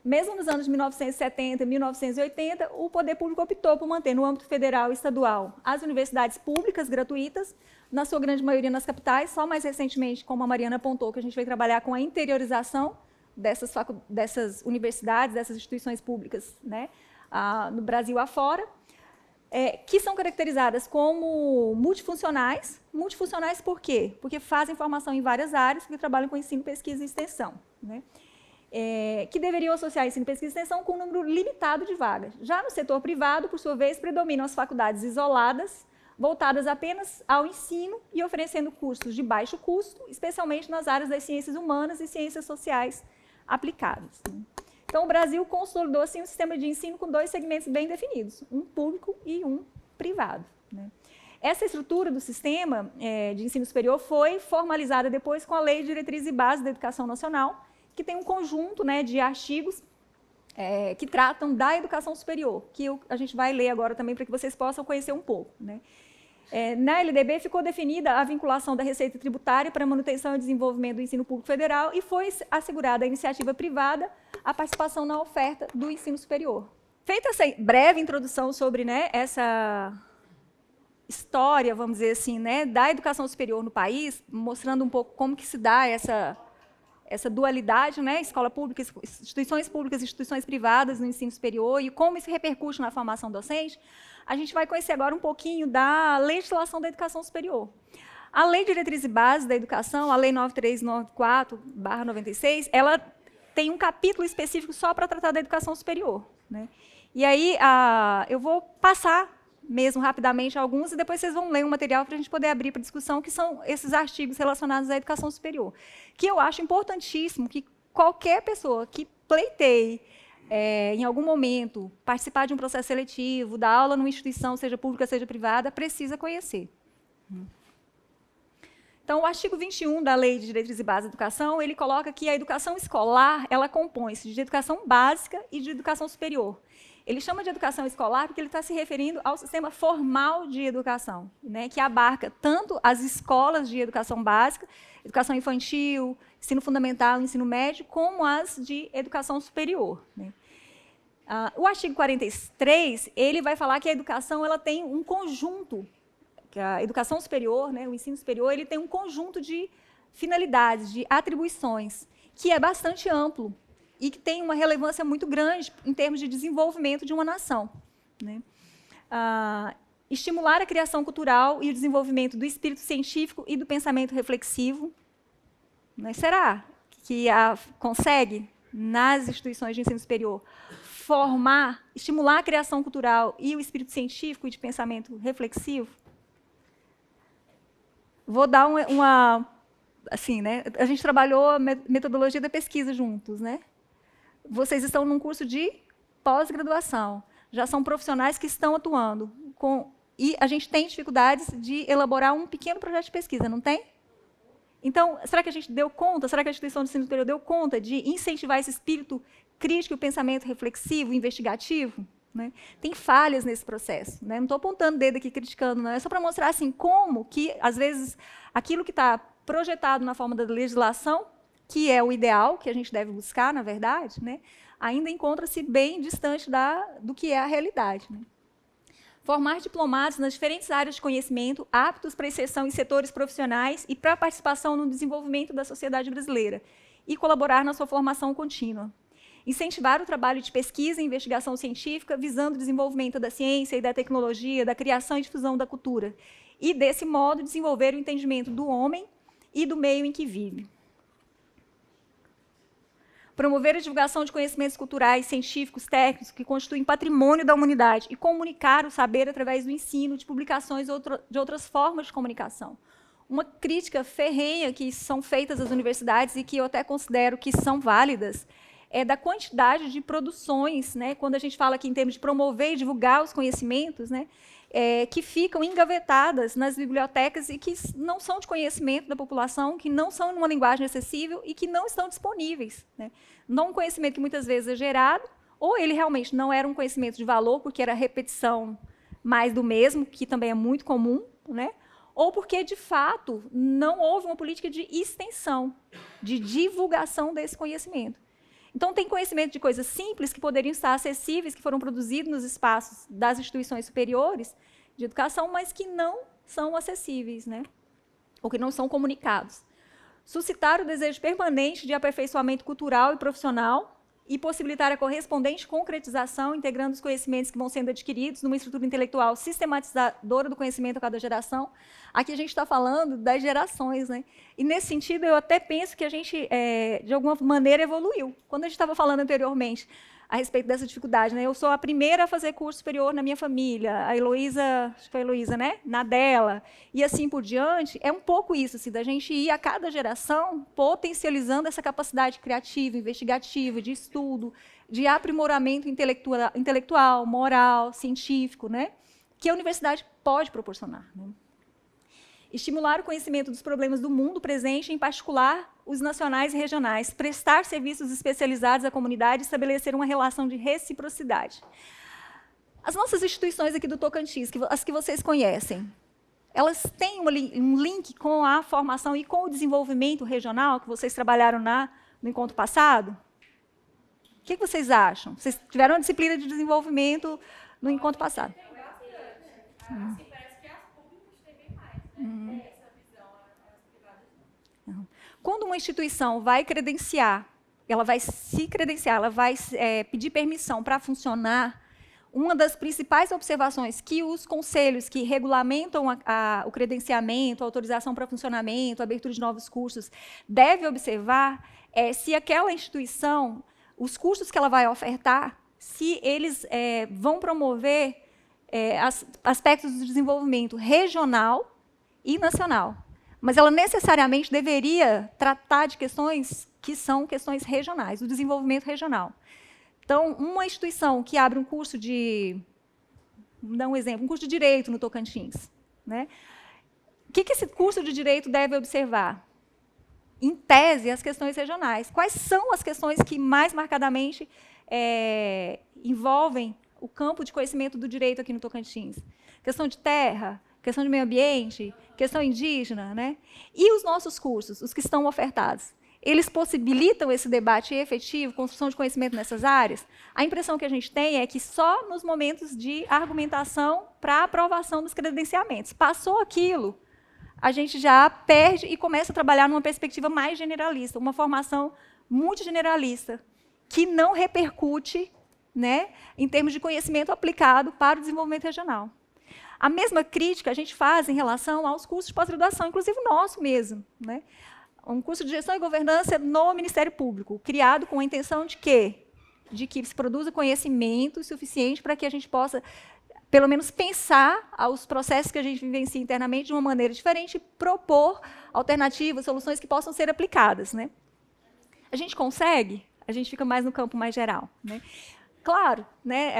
mesmo nos anos de 1970 e 1980, o poder público optou por manter no âmbito federal e estadual as universidades públicas gratuitas, na sua grande maioria nas capitais, só mais recentemente, como a Mariana apontou, que a gente vai trabalhar com a interiorização dessas universidades, dessas instituições públicas, né, no Brasil afora, que são caracterizadas como multifuncionais. Multifuncionais por quê? Porque fazem formação em várias áreas, porque trabalham com ensino, pesquisa e extensão, né? Que deveriam associar ensino, pesquisa e extensão com um número limitado de vagas. Já no setor privado, por sua vez, predominam as faculdades isoladas, voltadas apenas ao ensino e oferecendo cursos de baixo custo, especialmente nas áreas das ciências humanas e ciências sociais aplicadas. Então, o Brasil consolidou assim, um sistema de ensino com 2 segmentos bem definidos, um público e um privado, né? Essa estrutura do sistema de ensino superior foi formalizada depois com a Lei de Diretrizes e Bases da Educação Nacional, que tem um conjunto, né, de artigos que tratam da educação superior, que a gente vai ler agora também para que vocês possam conhecer um pouco, né? Na LDB ficou definida a vinculação da receita tributária para a manutenção e desenvolvimento do ensino público federal e foi assegurada à iniciativa privada a participação na oferta do ensino superior. Feita essa breve introdução sobre, né, essa história, vamos dizer assim, né, da educação superior no país, mostrando um pouco como que se dá essa dualidade, né, escola pública, instituições públicas, instituições privadas no ensino superior e como isso repercute na formação docente, a gente vai conhecer agora um pouquinho da legislação da educação superior. A Lei de Diretrizes e Bases da Educação, a Lei 9394/96, ela tem um capítulo específico só para tratar da educação superior, né? E aí eu vou passar mesmo rapidamente alguns, e depois vocês vão ler um material para a gente poder abrir para discussão, que são esses artigos relacionados à educação superior, que eu acho importantíssimo que qualquer pessoa que pleiteie, em algum momento, participar de um processo seletivo, dar aula numa instituição, seja pública, seja privada, precisa conhecer. Então, o artigo 21 da Lei de Diretrizes e Bases da Educação, ele coloca que a educação escolar, ela compõe-se de educação básica e de educação superior. Ele chama de educação escolar porque ele está se referindo ao sistema formal de educação, né, que abarca tanto as escolas de educação básica, educação infantil, ensino fundamental, ensino médio, como as de educação superior, né. O artigo 43, ele vai falar que a educação ela tem um conjunto, que a educação superior, né, o ensino superior, ele tem um conjunto de finalidades, de atribuições, que é bastante amplo e que tem uma relevância muito grande em termos de desenvolvimento de uma nação, né? Estimular a criação cultural e o desenvolvimento do espírito científico e do pensamento reflexivo, né? Será que consegue, nas instituições de ensino superior, estimular a criação cultural e o espírito científico e de pensamento reflexivo? Vou dar assim, né? A gente trabalhou a metodologia da pesquisa juntos, né? Vocês estão num curso de pós-graduação, já são profissionais que estão atuando, e a gente tem dificuldades de elaborar um pequeno projeto de pesquisa, não tem? Então, será que a gente deu conta, será que a instituição de ensino superior deu conta de incentivar esse espírito crítico e o pensamento reflexivo, investigativo, né? Tem falhas nesse processo, né? Não estou apontando o dedo aqui, criticando, não, é só para mostrar assim, como que, às vezes, aquilo que está projetado na forma da legislação, que é o ideal, que a gente deve buscar, na verdade, né, ainda encontra-se bem distante do que é a realidade, né. Formar diplomados nas diferentes áreas de conhecimento, aptos para inserção em setores profissionais e para participação no desenvolvimento da sociedade brasileira, e colaborar na sua formação contínua. Incentivar o trabalho de pesquisa e investigação científica, visando o desenvolvimento da ciência e da tecnologia, da criação e difusão da cultura, e, desse modo, desenvolver o entendimento do homem e do meio em que vive. Promover a divulgação de conhecimentos culturais, científicos, técnicos, que constituem patrimônio da humanidade, e comunicar o saber através do ensino, de publicações de outras formas de comunicação. Uma crítica ferrenha que são feitas às universidades e que eu até considero que são válidas, é da quantidade de produções, né, quando a gente fala aqui em termos de promover e divulgar os conhecimentos, né, que ficam engavetadas nas bibliotecas e que não são de conhecimento da população, que não são numa linguagem acessível e que não estão disponíveis, né? Não um conhecimento que muitas vezes é gerado, ou ele realmente não era um conhecimento de valor, porque era repetição mais do mesmo, que também é muito comum, né? Ou porque, de fato, não houve uma política de extensão, de divulgação desse conhecimento. Então, tem conhecimento de coisas simples que poderiam estar acessíveis, que foram produzidos nos espaços das instituições superiores de educação, mas que não são acessíveis, né? Ou que não são comunicados. Suscitar o desejo permanente de aperfeiçoamento cultural e profissional e possibilitar a correspondente concretização, integrando os conhecimentos que vão sendo adquiridos numa estrutura intelectual sistematizadora do conhecimento a cada geração. Aqui a gente está falando das gerações, né? E, nesse sentido, eu até penso que a gente, de alguma maneira, evoluiu. Quando a gente estava falando anteriormente, a respeito dessa dificuldade, né? Eu sou a primeira a fazer curso superior na minha família, a Heloísa, acho que foi a Heloísa, né? Na dela, e assim por diante. É um pouco isso, assim, da gente ir a cada geração potencializando essa capacidade criativa, investigativa, de estudo, de aprimoramento intelectual, moral, científico, né? Que a universidade pode proporcionar, né? Estimular o conhecimento dos problemas do mundo presente, em particular os nacionais e regionais, prestar serviços especializados à comunidade e estabelecer uma relação de reciprocidade. As nossas instituições aqui do Tocantins, as que vocês conhecem, elas têm um link com a formação e com o desenvolvimento regional que vocês trabalharam no encontro passado? O que vocês acham? Vocês tiveram uma disciplina de desenvolvimento no encontro passado? Quando uma instituição vai credenciar, ela vai se credenciar, ela vai pedir permissão para funcionar, uma das principais observações que os conselhos que regulamentam o credenciamento, a autorização para funcionamento, a abertura de novos cursos, devem observar é se aquela instituição, os cursos que ela vai ofertar, se eles vão promover aspectos do desenvolvimento regional e nacional. Mas ela necessariamente deveria tratar de questões que são questões regionais, do desenvolvimento regional. Então, uma instituição que abre um curso vou dar um exemplo, um curso de Direito no Tocantins, né? O que esse curso de Direito deve observar? Em tese, as questões regionais. Quais são as questões que mais marcadamente envolvem o campo de conhecimento do direito aqui no Tocantins? Questão de terra, questão de meio ambiente, questão indígena, né? E os nossos cursos, os que estão ofertados, eles possibilitam esse debate efetivo, construção de conhecimento nessas áreas? A impressão que a gente tem é que só nos momentos de argumentação para aprovação dos credenciamentos. Passou aquilo, a gente já perde e começa a trabalhar numa perspectiva mais generalista, uma formação multigeneralista, que não repercute, né, em termos de conhecimento aplicado para o desenvolvimento regional. A mesma crítica a gente faz em relação aos cursos de pós-graduação, inclusive o nosso mesmo, né? Um curso de gestão e governança no Ministério Público, criado com a intenção de quê? De que se produza conhecimento suficiente para que a gente possa, pelo menos, pensar os processos que a gente vivencia internamente de uma maneira diferente e propor alternativas, soluções que possam ser aplicadas, né? A gente consegue? A gente fica mais no campo mais geral, né? Claro, né,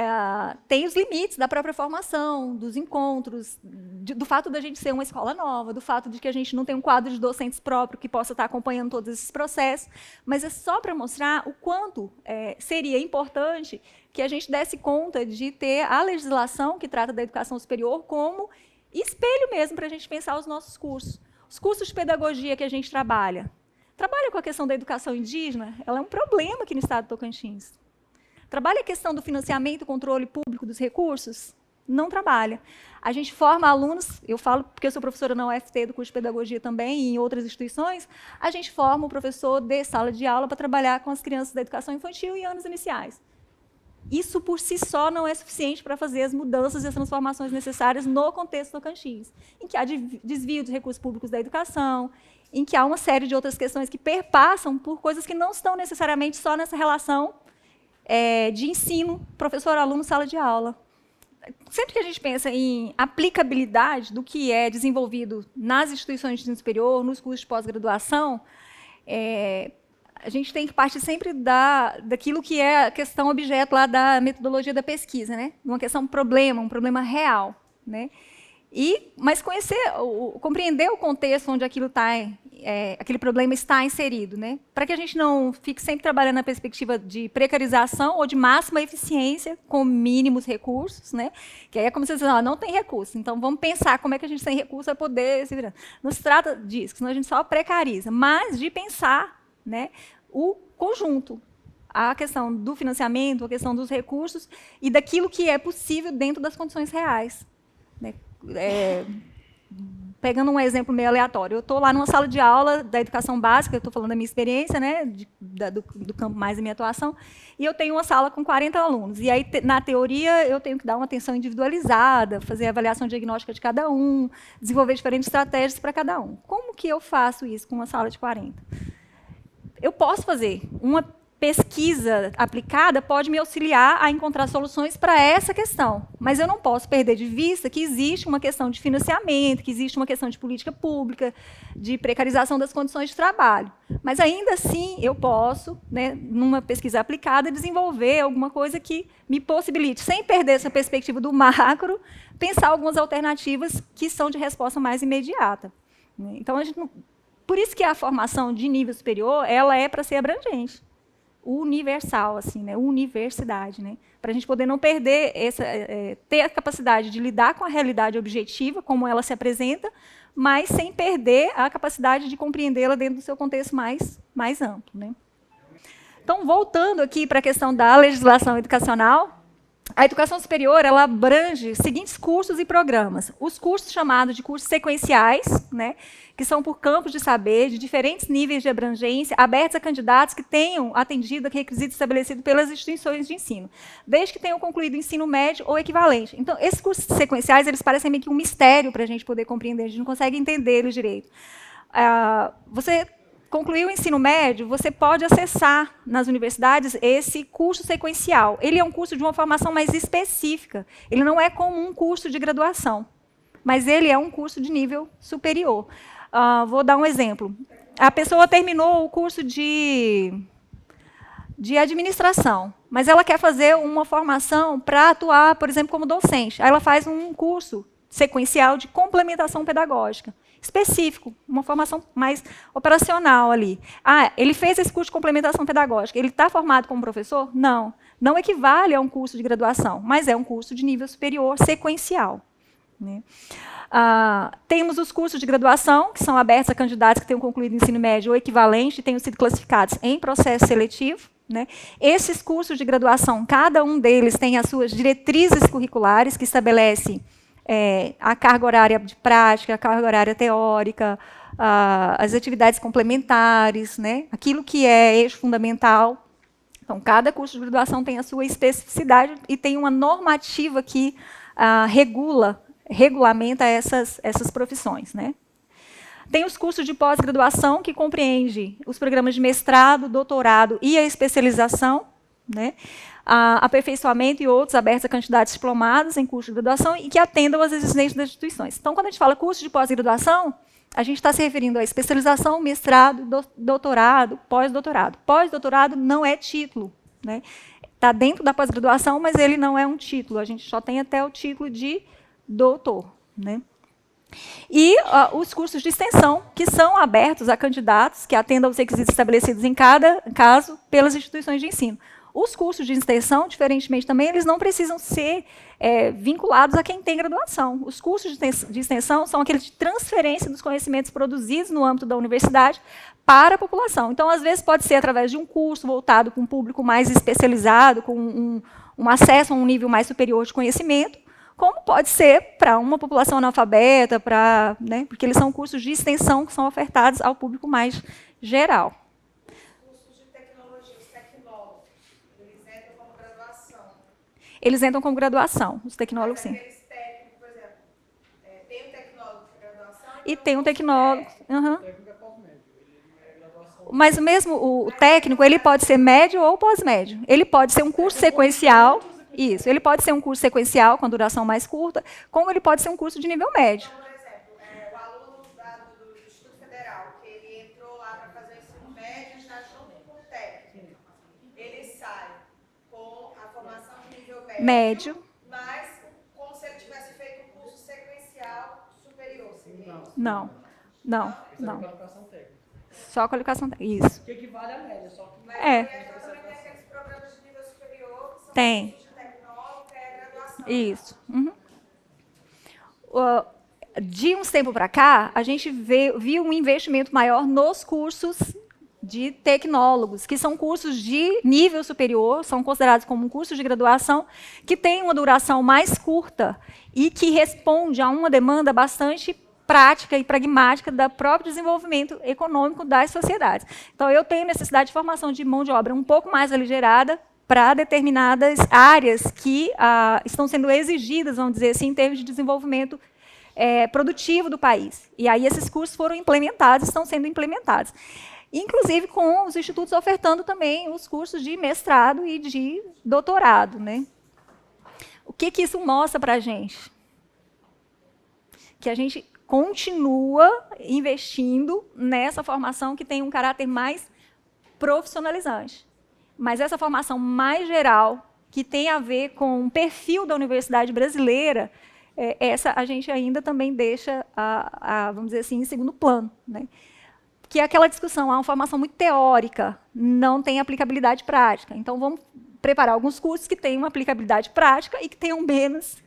tem os limites da própria formação, dos encontros, do fato da gente ser uma escola nova, do fato de que a gente não tem um quadro de docentes próprio que possa estar acompanhando todos esses processos, mas é só para mostrar o quanto seria importante que a gente desse conta de ter a legislação que trata da educação superior como espelho mesmo para a gente pensar os nossos cursos. Os cursos de pedagogia que a gente trabalha com a questão da educação indígena, ela é um problema aqui no estado do Tocantins. Trabalha a questão do financiamento e controle público dos recursos? Não trabalha. A gente forma alunos, eu falo porque eu sou professora na UFT do curso de pedagogia também e em outras instituições, a gente forma um professor de sala de aula para trabalhar com as crianças da educação infantil e anos iniciais. Isso por si só não é suficiente para fazer as mudanças e as transformações necessárias no contexto Tocantins, em que há desvio dos recursos públicos da educação, em que há uma série de outras questões que perpassam por coisas que não estão necessariamente só nessa relação de ensino, professor-aluno, sala de aula. Sempre que a gente pensa em aplicabilidade do que é desenvolvido nas instituições de ensino superior, nos cursos de pós-graduação, a gente tem que partir sempre daquilo que é a questão objeto lá da metodologia da pesquisa, né? Uma questão problema, um problema real, né? Mas compreender o contexto onde aquilo aquele problema está inserido, né? Para que a gente não fique sempre trabalhando na perspectiva de precarização ou de máxima eficiência com mínimos recursos, né? Que aí é como se diz, não tem recurso, então vamos pensar como é que a gente sem recurso vai poder se virar. Não se trata disso, senão a gente só precariza, mas de pensar, né, o conjunto, a questão do financiamento, a questão dos recursos e daquilo que é possível dentro das condições reais, né? Pegando um exemplo meio aleatório, eu estou lá numa sala de aula da educação básica, eu estou falando da minha experiência, né, do campo mais da minha atuação, e eu tenho uma sala com 40 alunos. E aí, na teoria, eu tenho que dar uma atenção individualizada, fazer a avaliação diagnóstica de cada um, desenvolver diferentes estratégias para cada um. Como que eu faço isso com uma sala de 40? Eu posso fazer uma pesquisa aplicada pode me auxiliar a encontrar soluções para essa questão. Mas eu não posso perder de vista que existe uma questão de financiamento, que existe uma questão de política pública, de precarização das condições de trabalho. Mas, ainda assim, eu posso, né, numa pesquisa aplicada, desenvolver alguma coisa que me possibilite, sem perder essa perspectiva do macro, pensar algumas alternativas que são de resposta mais imediata. Então, por isso que a formação de nível superior ela é para ser abrangente, universal, assim, né, universidade, né, para a gente poder não perder ter a capacidade de lidar com a realidade objetiva, como ela se apresenta, mas sem perder a capacidade de compreendê-la dentro do seu contexto mais amplo, né. Então, voltando aqui para a questão da legislação educacional, a educação superior ela abrange os seguintes cursos e programas. Os cursos chamados de cursos sequenciais, né, que são por campos de saber, de diferentes níveis de abrangência, abertos a candidatos que tenham atendido a requisitos estabelecidos pelas instituições de ensino, desde que tenham concluído o ensino médio ou equivalente. Então, esses cursos sequenciais eles parecem meio que um mistério para a gente poder compreender, a gente não consegue entender eles direito. Você concluiu o ensino médio, você pode acessar nas universidades esse curso sequencial. Ele é um curso de uma formação mais específica. Ele não é como um curso de graduação, mas ele é um curso de nível superior. Vou dar um exemplo. A pessoa terminou o curso de administração, mas ela quer fazer uma formação para atuar, por exemplo, como docente. Aí ela faz um curso sequencial de complementação pedagógica, específico, uma formação mais operacional ali. Ele fez esse curso de complementação pedagógica, ele está formado como professor? Não. Não equivale a um curso de graduação, mas é um curso de nível superior sequencial, né? Temos os cursos de graduação, que são abertos a candidatos que tenham concluído o ensino médio ou equivalente e tenham sido classificados em processo seletivo, né? Esses cursos de graduação, cada um deles tem as suas diretrizes curriculares, que estabelecem a carga horária de prática, a carga horária teórica, as atividades complementares, né? Aquilo que é eixo fundamental. Então, cada curso de graduação tem a sua especificidade e tem uma normativa que regulamenta essas profissões, né? Tem os cursos de pós-graduação, que compreende os programas de mestrado, doutorado e a especialização, né? Aperfeiçoamento e outros abertos a candidatos diplomados em curso de graduação e que atendam às exigências das instituições. Então, quando a gente fala curso de pós-graduação, a gente está se referindo à especialização, mestrado, doutorado, pós-doutorado. Pós-doutorado não é título, né? Está dentro da pós-graduação, mas ele não é um título. A gente só tem até o título de doutor, né? E os cursos de extensão, que são abertos a candidatos que atendam aos requisitos estabelecidos em cada caso pelas instituições de ensino. Os cursos de extensão, diferentemente também, eles não precisam ser vinculados a quem tem graduação. Os cursos de extensão são aqueles de transferência dos conhecimentos produzidos no âmbito da universidade para a população. Então, às vezes, pode ser através de um curso voltado para um público mais especializado, com um acesso a um nível mais superior de conhecimento, como pode ser para uma população analfabeta, né, porque eles são cursos de extensão que são ofertados ao público mais geral. Eles entram como graduação, os tecnólogos, sim. Aqueles técnicos, por exemplo, tem um tecnólogo de graduação E tem um tecnólogo. O técnico é pós-médio, ele não é graduação. Mas mesmo o técnico, ele pode ser médio ou pós-médio. Ele pode ser um curso sequencial, isso. Ele pode ser um curso sequencial, com duração mais curta, como ele pode ser um curso de nível médio. Então, por exemplo, o aluno do Instituto Federal, que ele entrou lá para fazer o ensino médio, está junto com o técnico. Ele sai com a formação de nível médio, mas como se ele tivesse feito um curso sequencial superior. Não. Isso é qualificação técnica. Só qualificação técnica. Isso. Que equivale à média, só que... Mas É. também tem aqueles programas de nível superior, que são Tem. cursos de tecnólogo, que é graduação. Isso. Uhum. De uns tempos para cá, a gente viu um investimento maior nos cursos de tecnólogos, que são cursos de nível superior, são considerados como um curso de graduação, que tem uma duração mais curta e que responde a uma demanda bastante prática e pragmática do próprio desenvolvimento econômico das sociedades. Então, eu tenho necessidade de formação de mão de obra um pouco mais aligerada para determinadas áreas que estão sendo exigidas, vamos dizer assim, em termos de desenvolvimento produtivo do país. E aí esses cursos foram implementados, estão sendo implementados. inclusive com os institutos ofertando também os cursos de mestrado e de doutorado, né? O que isso mostra para a gente? Que a gente continua investindo nessa formação que tem um caráter mais profissionalizante. Mas essa formação mais geral, que tem a ver com o perfil da universidade brasileira, essa a gente ainda também deixa, vamos dizer assim, em segundo plano, né? Que é aquela discussão, uma formação muito teórica, não tem aplicabilidade prática. Então, vamos preparar alguns cursos que tenham uma aplicabilidade prática e que tenham menos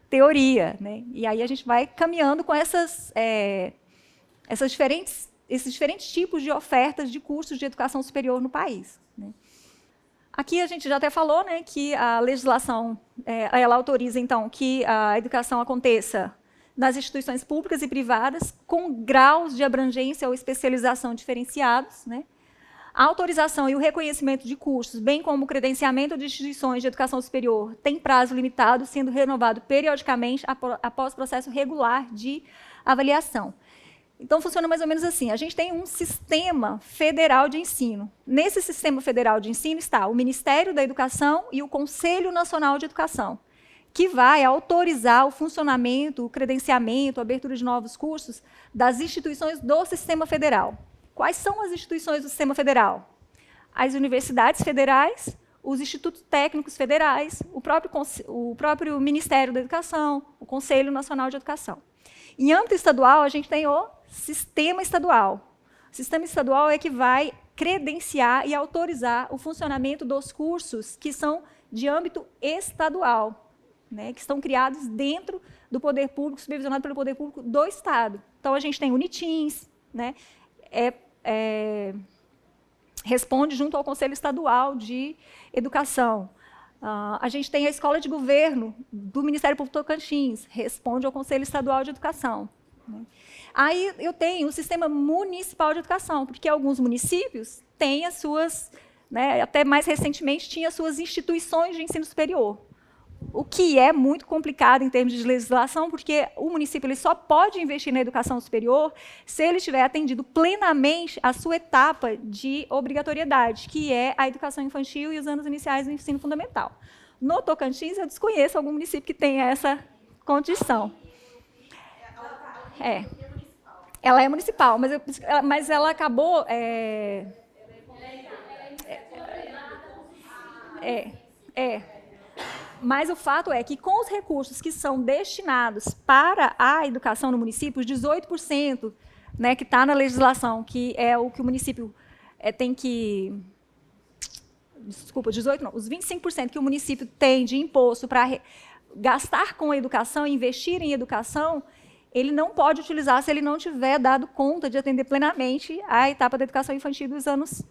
teoria, né? E aí a gente vai caminhando com esses diferentes tipos de ofertas de cursos de educação superior no país, né? Aqui a gente já até falou, né, que a legislação ela autoriza, então, que a educação aconteça nas instituições públicas e privadas, com graus de abrangência ou especialização diferenciados, né? A autorização e o reconhecimento de cursos, bem como o credenciamento de instituições de educação superior, tem prazo limitado, sendo renovado periodicamente após processo regular de avaliação. Então, funciona mais ou menos assim. A gente tem um sistema federal de ensino. Nesse sistema federal de ensino está o Ministério da Educação e o Conselho Nacional de Educação, que vai autorizar o funcionamento, o credenciamento, a abertura de novos cursos das instituições do sistema federal. Quais são as instituições do sistema federal? As universidades federais, os institutos técnicos federais, o próprio Ministério da Educação, o Conselho Nacional de Educação. Em âmbito estadual, a gente tem o sistema estadual. O sistema estadual é que vai credenciar e autorizar o funcionamento dos cursos que são de âmbito estadual, né, que estão criados dentro do poder público, supervisionado pelo poder público do Estado. Então, a gente tem o Unitins, né, responde junto ao Conselho Estadual de Educação. A gente tem a Escola de Governo do Ministério Público Tocantins, responde ao Conselho Estadual de Educação, né. Aí eu tenho o Sistema Municipal de Educação, porque alguns municípios têm as suas, né, até mais recentemente, tinham as suas instituições de ensino superior. O que é muito complicado em termos de legislação, porque o município ele só pode investir na educação superior se ele tiver atendido plenamente a sua etapa de obrigatoriedade, que é a educação infantil e os anos iniciais do ensino fundamental. No Tocantins, eu desconheço algum município que tenha essa condição. Ela é municipal, mas ela acabou... Mas o fato é que, com os recursos que são destinados para a educação no município, os 18%, né, que está na legislação, que é o que o município tem que... Desculpa, 18% não, os 25% que o município tem de imposto para gastar com a educação, investir em educação, ele não pode utilizar se ele não tiver dado conta de atender plenamente a etapa da educação infantil dos anos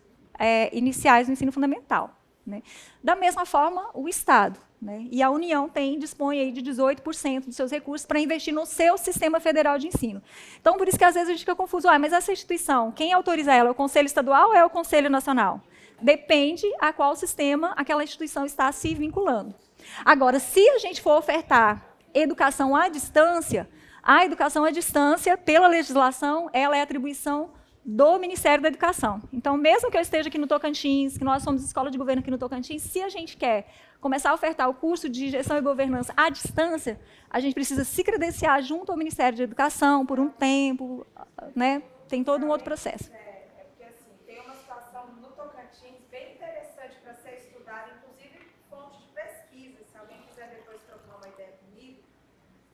iniciais do ensino fundamental, né? Da mesma forma, o Estado, né? E a União dispõe aí de 18% dos seus recursos para investir no seu sistema federal de ensino. Então, por isso que às vezes a gente fica confuso. Mas essa instituição, quem autoriza ela? É o Conselho Estadual ou é o Conselho Nacional? Depende a qual sistema aquela instituição está se vinculando. Agora, se a gente for ofertar educação à distância, a educação à distância, pela legislação, ela é atribuição do Ministério da Educação. Então, mesmo que eu esteja aqui no Tocantins, que nós somos escola de governo aqui no Tocantins, se a gente quer começar a ofertar o curso de gestão e governança à distância, a gente precisa se credenciar junto ao Ministério da Educação por um tempo, né? Tem todo um outro processo. Porque assim, tem uma situação no Tocantins bem interessante para ser estudada, inclusive fonte de pesquisa, se alguém quiser depois trocar uma ideia comigo,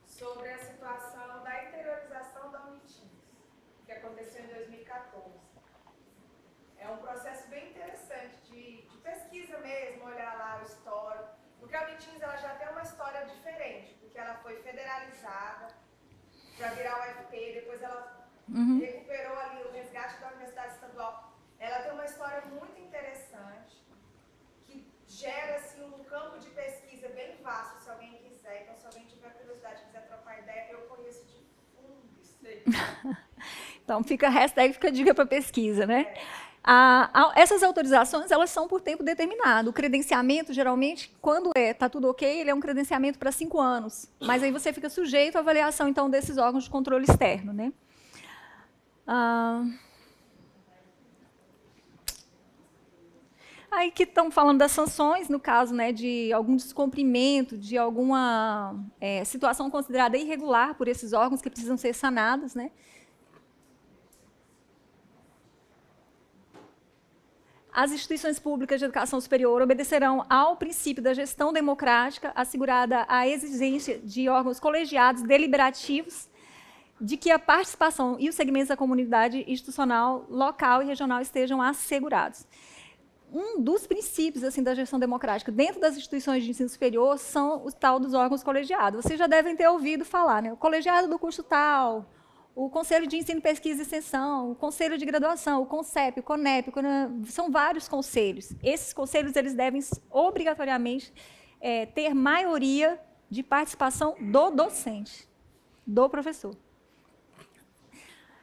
sobre a situação da interiorização da Unitins, que aconteceu em 2014. É um processo bem interessante de pesquisa mesmo, olhar lá o histórico, porque a Unitins ela já tem uma história diferente, porque ela foi federalizada para virar o UFT, depois ela recuperou ali o resgate da Universidade Estadual. Ela tem uma história muito interessante, que gera assim, um campo de pesquisa bem vasto, se alguém quiser. Então, se alguém tiver curiosidade, quiser trocar ideia, eu conheço de fundo isso aí. Então, fica a dica para pesquisa, né? Essas autorizações, elas são por tempo determinado. O credenciamento, geralmente, quando está tudo ok, ele é um credenciamento para 5 anos. Mas aí você fica sujeito à avaliação, então, desses órgãos de controle externo, né? Aí que estão falando das sanções, no caso, né, de algum descumprimento, de alguma situação considerada irregular por esses órgãos que precisam ser sanados, né? As instituições públicas de educação superior obedecerão ao princípio da gestão democrática, assegurada a exigência de órgãos colegiados deliberativos, de que a participação e os segmentos da comunidade institucional, local e regional estejam assegurados. Um dos princípios assim, da gestão democrática dentro das instituições de ensino superior são o tal dos órgãos colegiados. Vocês já devem ter ouvido falar, né? O colegiado do curso tal, o Conselho de Ensino, Pesquisa e Extensão, o Conselho de Graduação, o CONCEP, o CONEP, são vários conselhos. Esses conselhos eles devem obrigatoriamente ter maioria de participação do docente, do professor.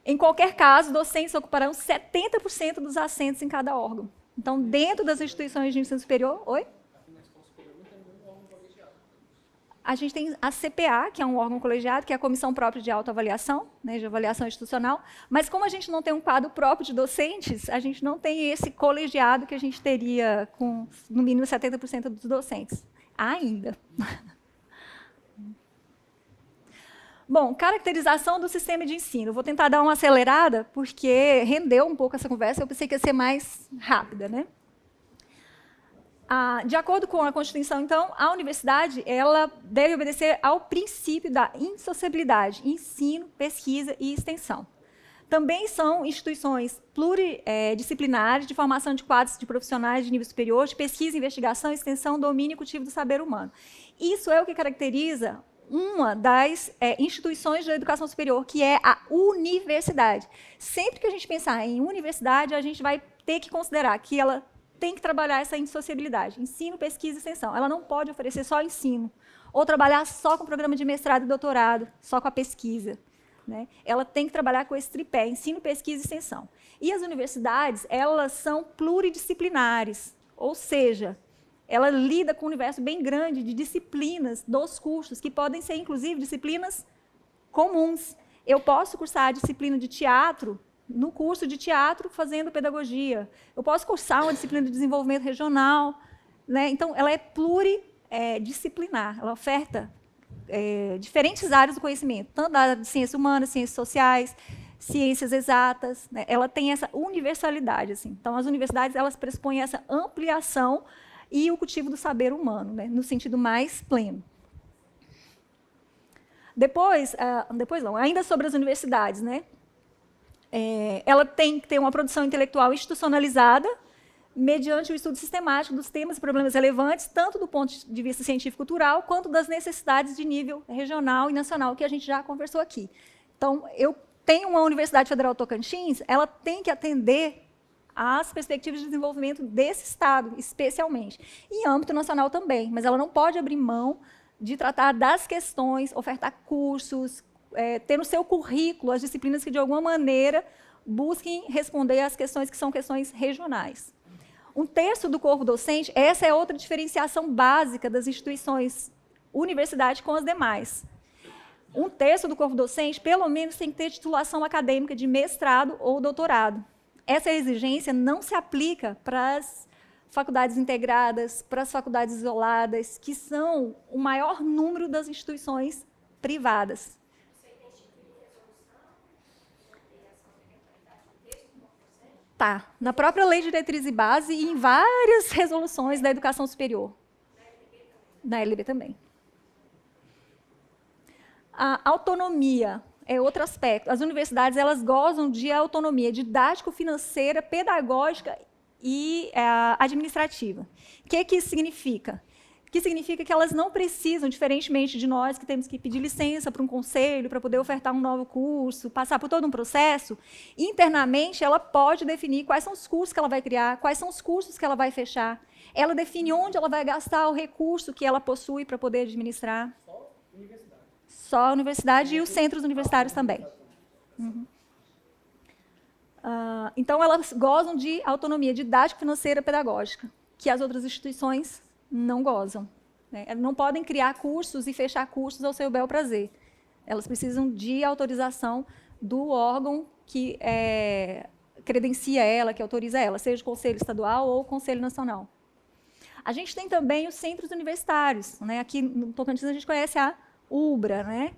Em qualquer caso, docentes ocuparão 70% dos assentos em cada órgão. Então, dentro das instituições de ensino superior... Oi? A gente tem a CPA, que é um órgão colegiado, que é a Comissão Própria de Autoavaliação, né, de Avaliação Institucional, mas como a gente não tem um quadro próprio de docentes, a gente não tem esse colegiado que a gente teria com, no mínimo, 70% dos docentes. Ainda. Bom, caracterização do sistema de ensino. Vou tentar dar uma acelerada, porque rendeu um pouco essa conversa, eu pensei que ia ser mais rápida, né? De acordo com a Constituição, então, a universidade ela deve obedecer ao princípio da insociabilidade, ensino, pesquisa e extensão. Também são instituições pluridisciplinares de formação de quadros de profissionais de nível superior, de pesquisa, investigação, extensão, domínio e cultivo do saber humano. Isso é o que caracteriza uma das instituições da educação superior, que é a universidade. Sempre que a gente pensar em universidade, a gente vai ter que considerar que ela tem que trabalhar essa insociabilidade, ensino, pesquisa e extensão. Ela não pode oferecer só ensino, ou trabalhar só com programa de mestrado e doutorado, só com a pesquisa, né? Ela tem que trabalhar com esse tripé, ensino, pesquisa e extensão. E as universidades, elas são pluridisciplinares, ou seja, ela lida com um universo bem grande de disciplinas dos cursos, que podem ser, inclusive, disciplinas comuns. Eu posso cursar a disciplina de teatro no curso de teatro fazendo pedagogia. Eu posso cursar uma disciplina de desenvolvimento regional, né? Então, ela é pluridisciplinar, ela oferta diferentes áreas do conhecimento, tanto da área de ciências humanas, ciências sociais, ciências exatas, né? Ela tem essa universalidade. Assim. Então, as universidades elas pressupõem essa ampliação e o cultivo do saber humano, né? No sentido mais pleno. Depois não, ainda sobre as universidades, né? Ela tem que ter uma produção intelectual institucionalizada, mediante o estudo sistemático dos temas e problemas relevantes, tanto do ponto de vista científico-cultural, quanto das necessidades de nível regional e nacional, que a gente já conversou aqui. Então, eu tenho uma Universidade Federal Tocantins, ela tem que atender às perspectivas de desenvolvimento desse Estado, especialmente. E em âmbito nacional também, mas ela não pode abrir mão de tratar das questões, ofertar cursos, ter no seu currículo as disciplinas que, de alguma maneira, busquem responder às questões que são questões regionais. Um terço do corpo docente, essa é outra diferenciação básica das instituições universidade com as demais. Um terço do corpo docente, pelo menos, tem que ter titulação acadêmica de mestrado ou doutorado. Essa exigência não se aplica para as faculdades integradas, para as faculdades isoladas, que são o maior número das instituições privadas. Tá, na própria Lei de Diretriz e Base e em várias resoluções da educação superior. Na LB também. A autonomia é outro aspecto. As universidades elas gozam de autonomia didático-financeira, pedagógica e administrativa. O que isso significa? Que significa que elas não precisam, diferentemente de nós, que temos que pedir licença para um conselho, para poder ofertar um novo curso, passar por todo um processo, internamente ela pode definir quais são os cursos que ela vai criar, quais são os cursos que ela vai fechar. Ela define onde ela vai gastar o recurso que ela possui para poder administrar. Só universidade. Só a universidade e os centros universitários também. Uhum. Então, elas gozam de autonomia didática, financeira, pedagógica, que as outras instituições não gozam. Né? Não podem criar cursos e fechar cursos ao seu bel prazer. Elas precisam de autorização do órgão que credencia ela, que autoriza ela, seja o Conselho Estadual ou o Conselho Nacional. A gente tem também os centros universitários, né? Aqui no Tocantins a gente conhece a UBRA, né?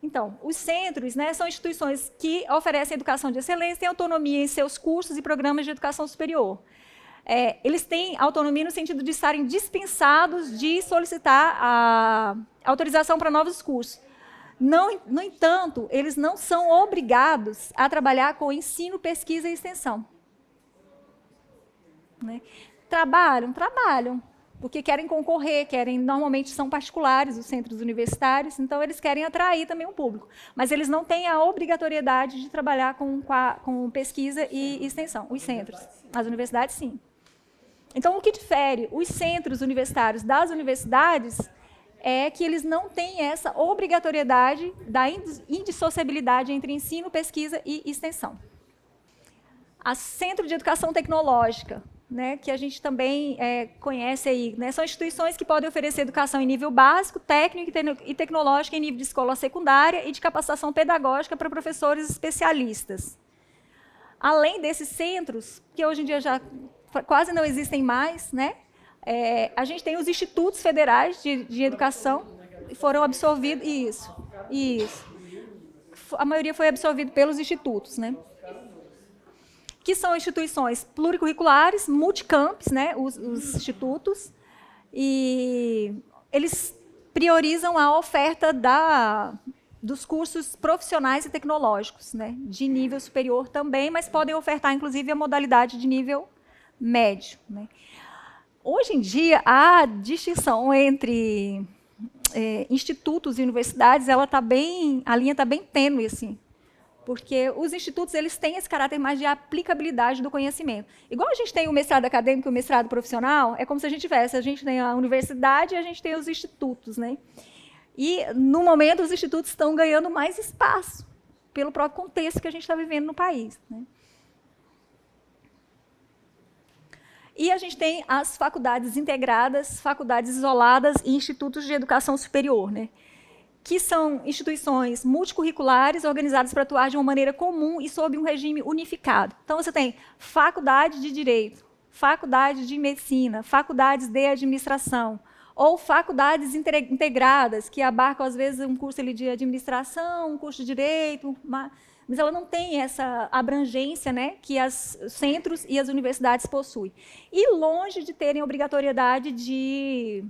Então, os centros, né, são instituições que oferecem educação de excelência, têm autonomia em seus cursos e programas de educação superior. Eles têm autonomia no sentido de estarem dispensados de solicitar a autorização para novos cursos. No entanto, eles não são obrigados a trabalhar com ensino, pesquisa e extensão. Né? Trabalham, porque querem concorrer, normalmente são particulares os centros universitários, então eles querem atrair também o público. Mas eles não têm a obrigatoriedade de trabalhar com pesquisa e extensão, os centros. As universidades, sim. Então, o que difere os centros universitários das universidades é que eles não têm essa obrigatoriedade da indissociabilidade entre ensino, pesquisa e extensão. A Centro de Educação Tecnológica, né, que a gente também conhece aí, né, são instituições que podem oferecer educação em nível básico, técnico e tecnológico em nível de escola secundária e de capacitação pedagógica para professores especialistas. Além desses centros, que hoje em dia já quase não existem mais, né, a gente tem os institutos federais de educação, que foram absorvidos, isso. A maioria foi absorvido pelos institutos, né? Que são instituições pluricurriculares, multicampus, né, os institutos, e eles priorizam a oferta dos cursos profissionais e tecnológicos, né, de nível superior também, mas podem ofertar, inclusive, a modalidade de nível médio. Né. Hoje em dia, a distinção entre institutos e universidades, a linha está bem tênue, assim, porque os institutos eles têm esse caráter mais de aplicabilidade do conhecimento. Igual a gente tem o mestrado acadêmico e o mestrado profissional, é como se a gente tem a universidade e a gente tem os institutos. Né? E, no momento, os institutos estão ganhando mais espaço, pelo próprio contexto que a gente está vivendo no país. Né? E a gente tem as faculdades integradas, faculdades isoladas e institutos de educação superior, né? Que são instituições multicurriculares organizadas para atuar de uma maneira comum e sob um regime unificado. Então, você tem faculdade de Direito, faculdade de Medicina, faculdades de Administração, ou faculdades integradas, que abarcam, às vezes, um curso ali de Administração, um curso de Direito, mas ela não tem essa abrangência, né, que os centros e as universidades possuem. E longe de terem obrigatoriedade de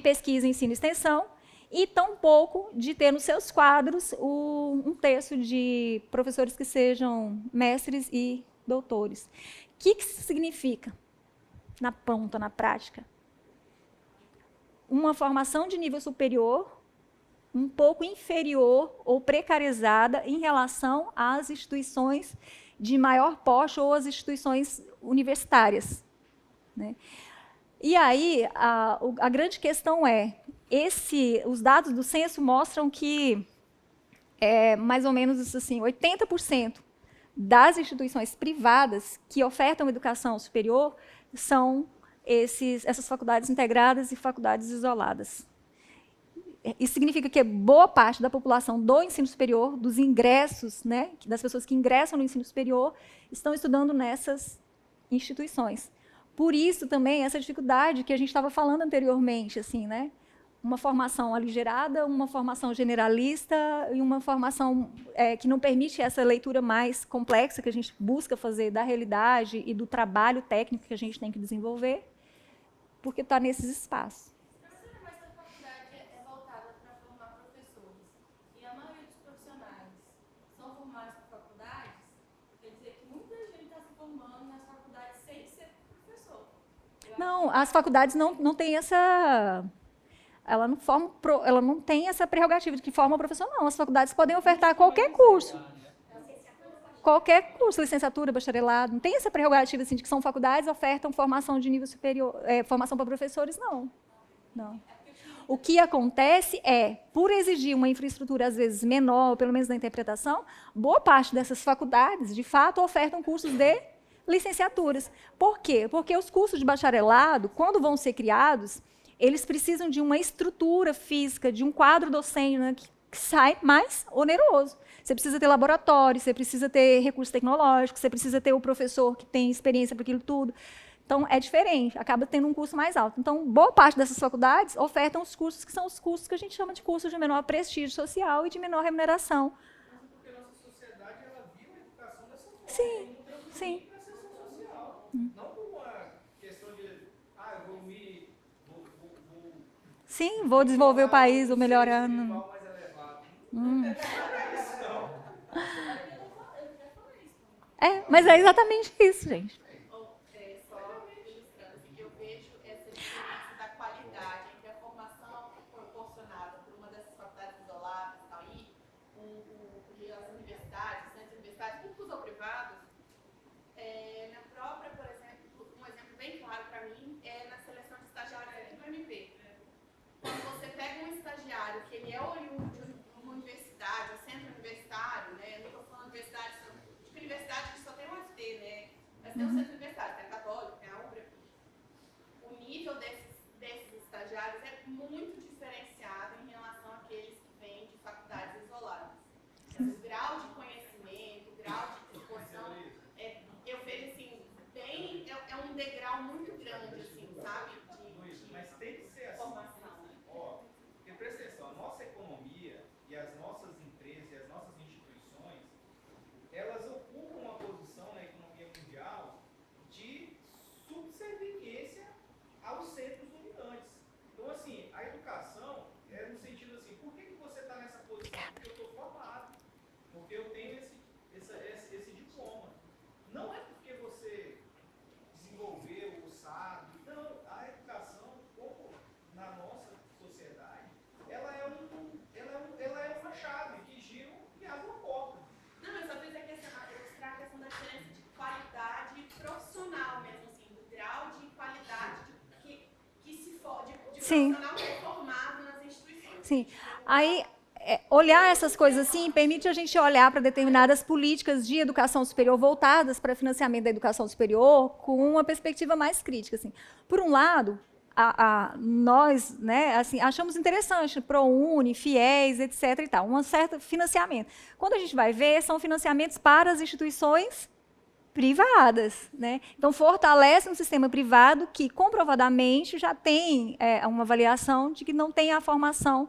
pesquisa, ensino e extensão, e tampouco de ter nos seus quadros um terço de professores que sejam mestres e doutores. O que isso significa, na ponta, na prática? Uma formação de nível superior, um pouco inferior ou precarizada em relação às instituições de maior porte ou às instituições universitárias. Né? E aí, a grande questão é, os dados do censo mostram que mais ou menos assim, 80% das instituições privadas que ofertam educação superior são essas faculdades integradas e faculdades isoladas. Isso significa que boa parte da população do ensino superior, dos ingressos, né, das pessoas que ingressam no ensino superior, estão estudando nessas instituições. Por isso, também, essa dificuldade que a gente estava falando anteriormente, assim, né, uma formação aligerada, uma formação generalista e uma formação que não permite essa leitura mais complexa que a gente busca fazer da realidade e do trabalho técnico que a gente tem que desenvolver, porque está nesses espaços. Não, as faculdades não têm essa... Ela não tem essa prerrogativa de que forma o professor, não. As faculdades podem ofertar qualquer curso. Qualquer curso, licenciatura, bacharelado. Não tem essa prerrogativa assim, de que são faculdades ofertam formação de nível superior, formação para professores, não. Não. O que acontece por exigir uma infraestrutura, às vezes, menor, pelo menos na interpretação, boa parte dessas faculdades, de fato, ofertam cursos de licenciaturas. Por quê? Porque os cursos de bacharelado, quando vão ser criados, eles precisam de uma estrutura física, de um quadro docente, né, que sai mais oneroso. Você precisa ter laboratório, você precisa ter recursos tecnológicos, você precisa ter o professor que tem experiência para aquilo tudo. Então, é diferente, acaba tendo um custo mais alto. Então, boa parte dessas faculdades ofertam os cursos que são os cursos que a gente chama de cursos de menor prestígio social e de menor remuneração. Porque a nossa sociedade, ela viu a educação dessa forma. Sim, sim. Para ser social. Não por uma questão de, Sim, vou desenvolver o país, vou melhorando. mais elevado. Mas é exatamente isso, gente. Só ilustrando, assim, eu vejo essa diferença da qualidade entre a formação proporcionada por uma dessas faculdades isoladas, tal, e as universidades, centros universitários, públicos ou privados, na própria, por exemplo, um exemplo bem claro para mim é na seleção de estagiários aqui do MP. Quando você pega um estagiário que ele é oriundo de uma universidade, um centro universitário, né? Não estou falando universidade, tipo universidade que só tem um UFT, né? Mas tem um centro universitário, tem a Católica, tem a UBRA. O nível desses estagiários é muito diferenciado em relação àqueles que vêm de faculdades isoladas. O grau de conhecimento, o grau de disposição, eu vejo assim, é um degrau muito grande, assim, sabe? Mas tem que ser assim. Formação. Porque presta atenção, a nossa economia e as nossas empresas e as nossas instituições, elas ocupam uma posição na economia mundial de subserviência aos centros dominantes. Então, assim, a educação é no sentido assim, por que você está nessa posição? Porque eu estou formado, porque eu tenho esse diploma. Não é porque você desenvolveu ou sabe. Não, a educação, como na nossa sociedade, ela é uma chave que gira e abre uma porta. Não, eu só fiz ilustrar a questão da diferença de qualidade profissional mesmo, assim, do grau de qualidade de profissional que é formado nas instituições. Sim. Aí, olhar essas coisas assim permite a gente olhar para determinadas políticas de educação superior voltadas para financiamento da educação superior com uma perspectiva mais crítica. Assim. Por um lado, nós, né, assim, achamos interessante ProUni, FIES, etc. e tal, um certo financiamento. Quando a gente vai ver, são financiamentos para as instituições privadas, né? Então fortalece um sistema privado que comprovadamente já tem uma avaliação de que não tem a formação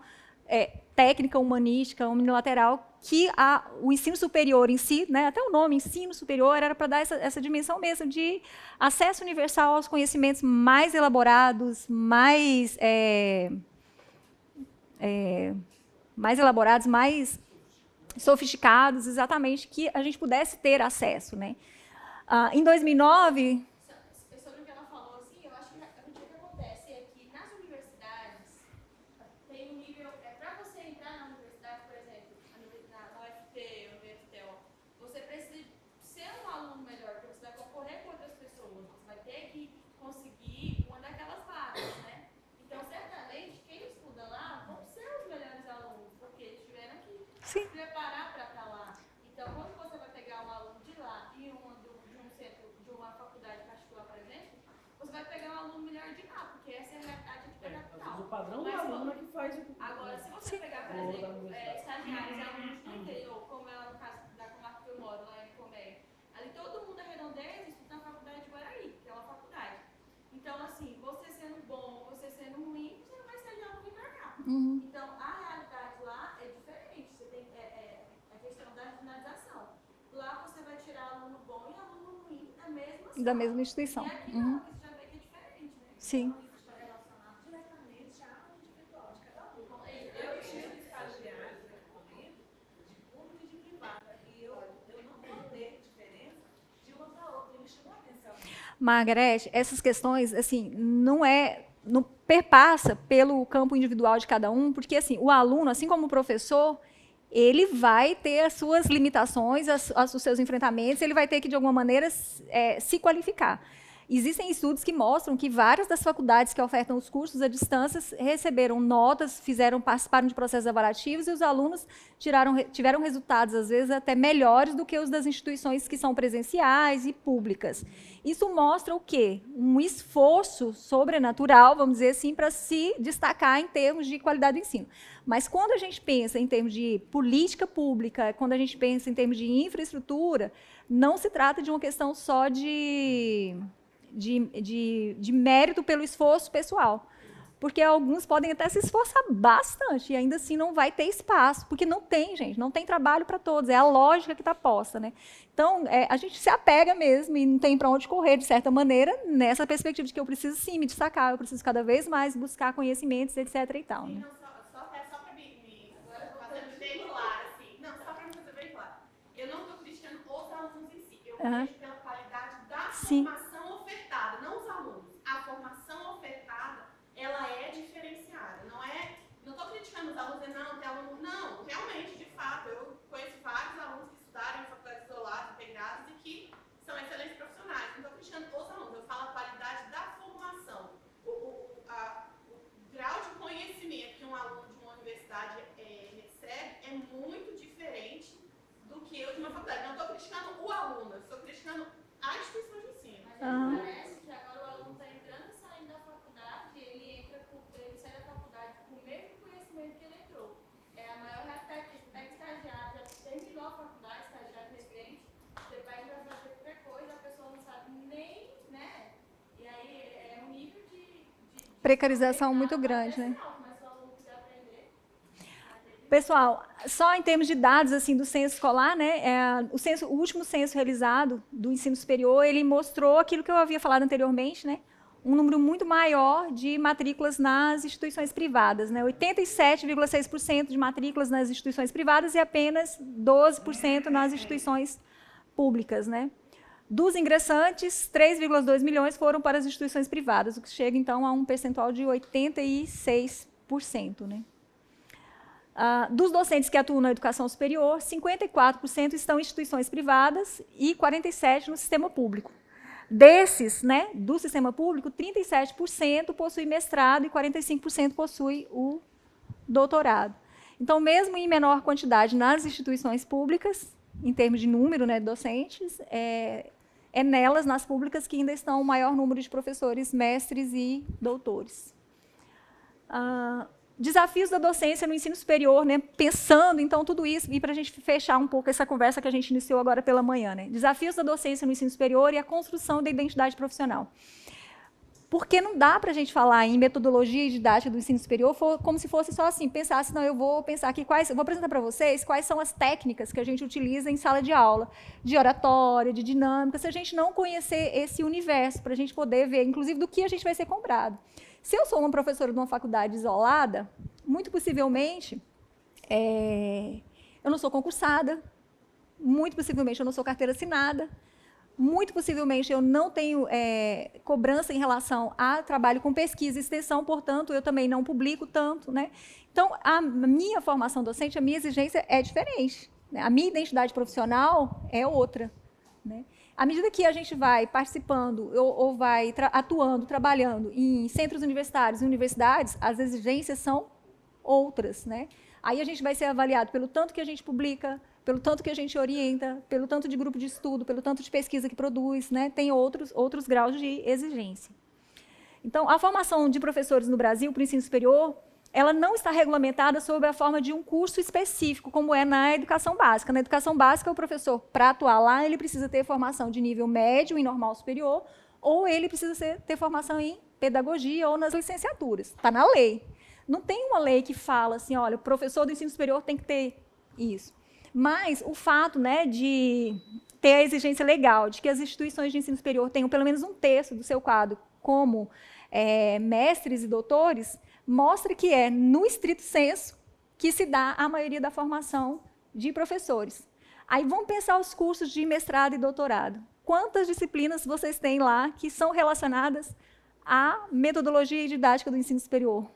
técnica, humanística, unilateral que o ensino superior em si, né, até o nome ensino superior era para dar essa dimensão mesmo de acesso universal aos conhecimentos mais elaborados, mais elaborados, mais sofisticados, exatamente, que a gente pudesse ter acesso, né? Em 2009... Sobre o que ela falou, assim, eu acho que o que acontece é que nas universidades tem um nível, para você entrar na universidade, por exemplo, na UFT ou no UFTO, você precisa ser um aluno melhor, porque você vai concorrer com outras pessoas, você vai ter que conseguir uma daquelas vagas, né? Então, certamente, quem estuda lá vão ser os melhores alunos, porque eles tiveram que se preparar para estar lá. Então, quando você vai pegar um aluno de lá e de uma faculdade particular, por exemplo, você vai pegar um aluno melhor de lá, porque essa é a realidade aqui da capital. O padrão do aluno é que faz o... Agora, se você pegar, por exemplo, estagiários e alunos do interior, como é lá no caso da comarca que eu moro, lá em Comé, ali todo mundo é redondeza estuda na faculdade de Guaraí, que é uma faculdade. Então, assim, você sendo bom, você sendo ruim, você não vai ser aluno para cá. Então, a realidade lá é diferente. Você tem a questão da regionalização. Lá você vai tirar aluno bom e aluno ruim da mesma instituição. E aqui não, você já vê que é diferente, né? Sim. Então, isso está relacionado diretamente ao individual de cada um. Então, eu tive estagiários de público e de privado. E eu não notei diferença de uma para outra. Me chamou a atenção. Margarete, essas questões, assim, não perpassa pelo campo individual de cada um, porque, assim, o aluno, assim como o professor, ele vai ter as suas limitações, os seus enfrentamentos, ele vai ter que, de alguma maneira, se qualificar. Existem estudos que mostram que várias das faculdades que ofertam os cursos à distância receberam notas, participaram de processos avaliativos e os alunos tiveram resultados, às vezes, até melhores do que os das instituições que são presenciais e públicas. Isso mostra o quê? Um esforço sobrenatural, vamos dizer assim, para se destacar em termos de qualidade do ensino. Mas quando a gente pensa em termos de política pública, quando a gente pensa em termos de infraestrutura, não se trata de uma questão só de mérito pelo esforço pessoal. Porque alguns podem até se esforçar bastante e ainda assim não vai ter espaço, porque não tem, gente, não tem trabalho para todos, é a lógica que está posta, né? Então, a gente se apega mesmo e não tem para onde correr, de certa maneira, nessa perspectiva de que eu preciso, sim, me destacar, eu preciso cada vez mais buscar conhecimentos, etc. e tal, né? Só para me fazer bem claro, assim. Não, só para me fazer bem claro. Eu não estou criticando os alunos em si, eu vejo pela qualidade da formação ofertada, não os alunos. A formação ofertada, ela é diferenciada, não estou criticando os alunos, não, tem aluno, não, realmente, de fato, eu conheço vários alunos que estudaram em faculdades isoladas, integradas, e que são excelentes profissionais, não estou criticando os alunos, eu falo a qualidade da formação, o grau de conhecimento que um aluno de uma universidade recebe é muito diferente do que eu de uma faculdade, não estou criticando o aluno, eu estou criticando a instituição de ensino. Mas parece que agora o aluno está entrando e saindo da faculdade, ele sai da faculdade com o mesmo conhecimento que ele entrou. A maior realidade que está estagiário, já terminou a faculdade, estagiário recente, você vai fazer qualquer coisa, a pessoa não sabe nem, né? E aí é um nível de Precarização muito grande, né? Mas se o aluno quiser aprender. Pessoal, só em termos de dados assim do censo escolar, né, o último censo realizado do ensino superior, ele mostrou aquilo que eu havia falado anteriormente, né, um número muito maior de matrículas nas instituições privadas, né, 87,6% de matrículas nas instituições privadas e apenas 12% nas instituições públicas, né. Dos ingressantes, 3,2 milhões foram para as instituições privadas, o que chega então a um percentual de 86%, né. Dos docentes que atuam na educação superior, 54% estão em instituições privadas e 47% no sistema público. Desses, né, do sistema público, 37% possui mestrado e 45% possui o doutorado. Então, mesmo em menor quantidade nas instituições públicas, em termos de número, né, de docentes, é nelas, nas públicas, que ainda estão o maior número de professores, mestres e doutores. Desafios da docência no ensino superior, né? Pensando, então, tudo isso, e para a gente fechar um pouco essa conversa que a gente iniciou agora pela manhã, né? Desafios da docência no ensino superior e a construção da identidade profissional. Porque não dá para a gente falar em metodologia e didática do ensino superior como se fosse só assim, pensar assim, não, eu vou pensar aqui eu vou apresentar para vocês quais são as técnicas que a gente utiliza em sala de aula, de oratória, de dinâmica, se a gente não conhecer esse universo, para a gente poder ver, inclusive, do que a gente vai ser cobrado. Se eu sou uma professora de uma faculdade isolada, muito possivelmente, eu não sou concursada, muito possivelmente eu não sou carteira assinada, muito possivelmente eu não tenho cobrança em relação a trabalho com pesquisa e extensão, portanto, eu também não publico tanto, né? Então, a minha formação docente, a minha exigência é diferente, né? A minha identidade profissional é outra, né? À medida que a gente vai participando ou vai atuando, trabalhando em centros universitários e universidades, as exigências são outras, né? Aí a gente vai ser avaliado pelo tanto que a gente publica, pelo tanto que a gente orienta, pelo tanto de grupo de estudo, pelo tanto de pesquisa que produz, né? Tem outros graus de exigência. Então, a formação de professores no Brasil para o ensino superior, ela não está regulamentada sob a forma de um curso específico, como é na educação básica. Na educação básica, o professor, para atuar lá, ele precisa ter formação de nível médio em normal superior, ou ele precisa ter formação em pedagogia ou nas licenciaturas. Está na lei. Não tem uma lei que fala assim, olha, o professor do ensino superior tem que ter isso. Mas o fato, né, de ter a exigência legal de que as instituições de ensino superior tenham pelo menos um terço do seu quadro como mestres e doutores, mostra que é, no estrito senso, que se dá a maioria da formação de professores. Aí vamos pensar os cursos de mestrado e doutorado. Quantas disciplinas vocês têm lá que são relacionadas à metodologia e didática do ensino superior?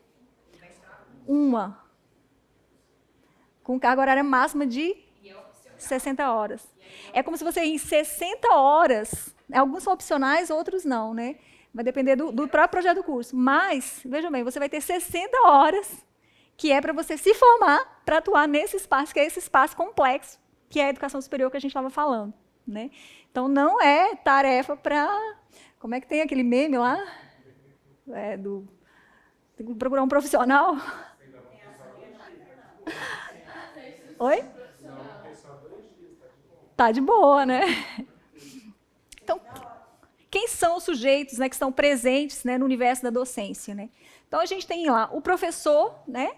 Uma. Com carga horária máxima de 60 horas. É como se você, em 60 horas, Alguns são opcionais, outros não, né? Vai depender do próprio projeto do curso. Mas, veja bem, você vai ter 60 horas que é para você se formar para atuar nesse espaço, que é esse espaço complexo, que é a educação superior que a gente estava falando, né? Então, não é tarefa para... Como é que tem aquele meme lá? Tem que procurar um profissional. Oi? Tá de boa, né? Então, quem são os sujeitos, né, que estão presentes, né, no universo da docência, né? Então, a gente tem lá o professor, né,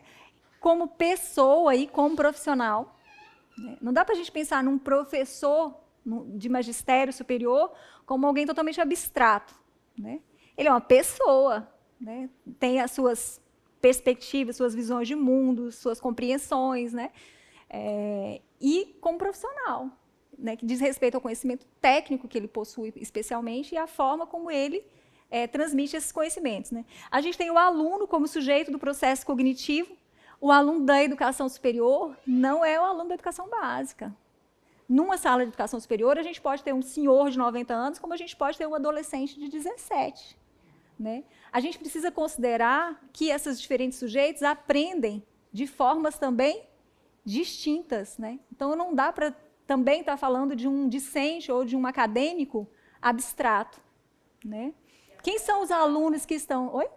como pessoa e como profissional. Né? Não dá para a gente pensar num professor de magistério superior como alguém totalmente abstrato. Né? Ele é uma pessoa, né? Tem as suas perspectivas, suas visões de mundo, suas compreensões, né? E como profissional, né? Que diz respeito ao conhecimento técnico que ele possui especialmente e a forma como ele transmite esses conhecimentos. Né? A gente tem o aluno como sujeito do processo cognitivo. O aluno da educação superior não é o aluno da educação básica. Numa sala de educação superior, a gente pode ter um senhor de 90 anos, como a gente pode ter um adolescente de 17. Né? A gente precisa considerar que esses diferentes sujeitos aprendem de formas também distintas. Né? Então, não dá para também estar falando de um discente ou de um acadêmico abstrato. Né? Quem são os alunos que estão... Oi?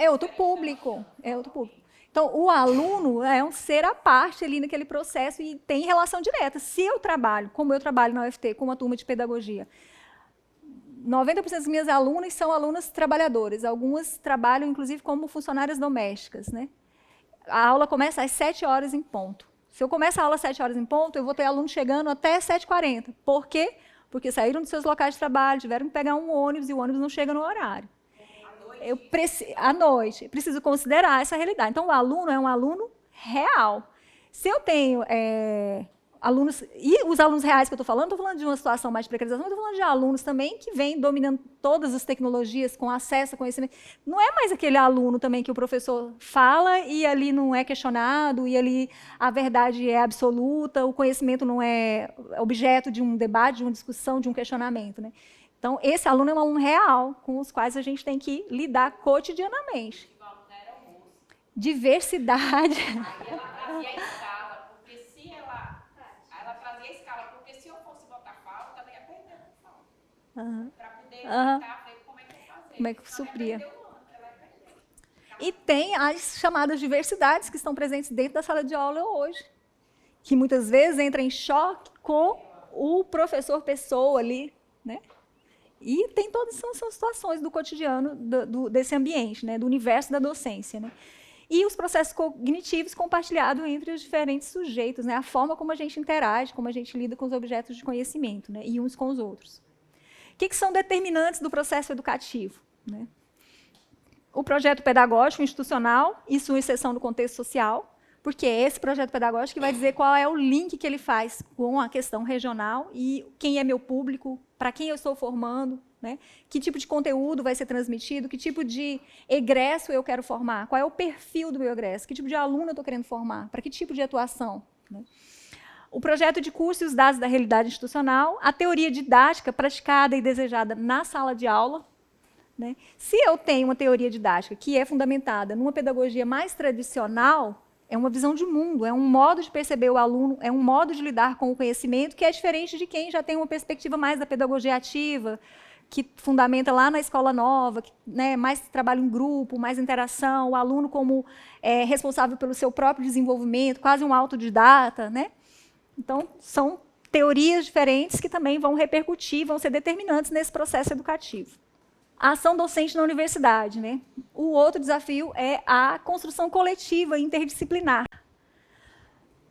É outro público. Então, o aluno é um ser à parte ali naquele processo e tem relação direta. Se eu trabalho, como eu trabalho na UFT, com uma turma de pedagogia, 90% das minhas alunas são alunas trabalhadoras. Algumas trabalham, inclusive, como funcionárias domésticas. Né? A aula começa às 7 horas em ponto. Se eu começo a aula às 7 horas em ponto, eu vou ter alunos chegando até 7h40. Por quê? Porque saíram dos seus locais de trabalho, tiveram que pegar um ônibus e o ônibus não chega no horário. À noite, preciso considerar essa realidade. Então, o aluno é um aluno real. Se eu tenho alunos, e os alunos reais que eu estou falando de uma situação mais de precarização, estou falando de alunos também que vêm dominando todas as tecnologias, com acesso a conhecimento. Não é mais aquele aluno também que o professor fala e ali não é questionado, e ali a verdade é absoluta, o conhecimento não é objeto de um debate, de uma discussão, de um questionamento. Né? Então, esse aluno é um aluno real, com os quais a gente tem que lidar cotidianamente. Diversidade. Aí ela trazia a escala, porque se ela trazia a escala, porque se eu fosse botar falta, ela ia perder a falta. Para poder tentar ver como é que eu fazia. Como é que supria. E tem as chamadas diversidades que estão presentes dentro da sala de aula hoje, que muitas vezes entram em choque com o professor pessoa ali, né? E tem todas essas situações do cotidiano desse ambiente, né? Do universo da docência. Né? E os processos cognitivos compartilhados entre os diferentes sujeitos, né? A forma como a gente interage, como a gente lida com os objetos de conhecimento, né? E uns com os outros. O que são determinantes do processo educativo? Né? O projeto pedagógico institucional e sua inserção no contexto social, porque é esse projeto pedagógico que vai dizer qual é o link que ele faz com a questão regional e quem é meu público, para quem eu estou formando, né? Que tipo de conteúdo vai ser transmitido, que tipo de egresso eu quero formar, qual é o perfil do meu egresso, que tipo de aluno eu estou querendo formar, para que tipo de atuação. Né? O projeto de curso e os dados da realidade institucional, a teoria didática praticada e desejada na sala de aula. Né? Se eu tenho uma teoria didática que é fundamentada numa pedagogia mais tradicional, é uma visão de mundo, é um modo de perceber o aluno, é um modo de lidar com o conhecimento que é diferente de quem já tem uma perspectiva mais da pedagogia ativa, que fundamenta lá na escola nova, que, né, mais trabalho em grupo, mais interação, o aluno como responsável pelo seu próprio desenvolvimento, quase um autodidata. Né? Então, são teorias diferentes que também vão repercutir, vão ser determinantes nesse processo educativo. A ação docente na universidade. Né? O outro desafio é a construção coletiva interdisciplinar.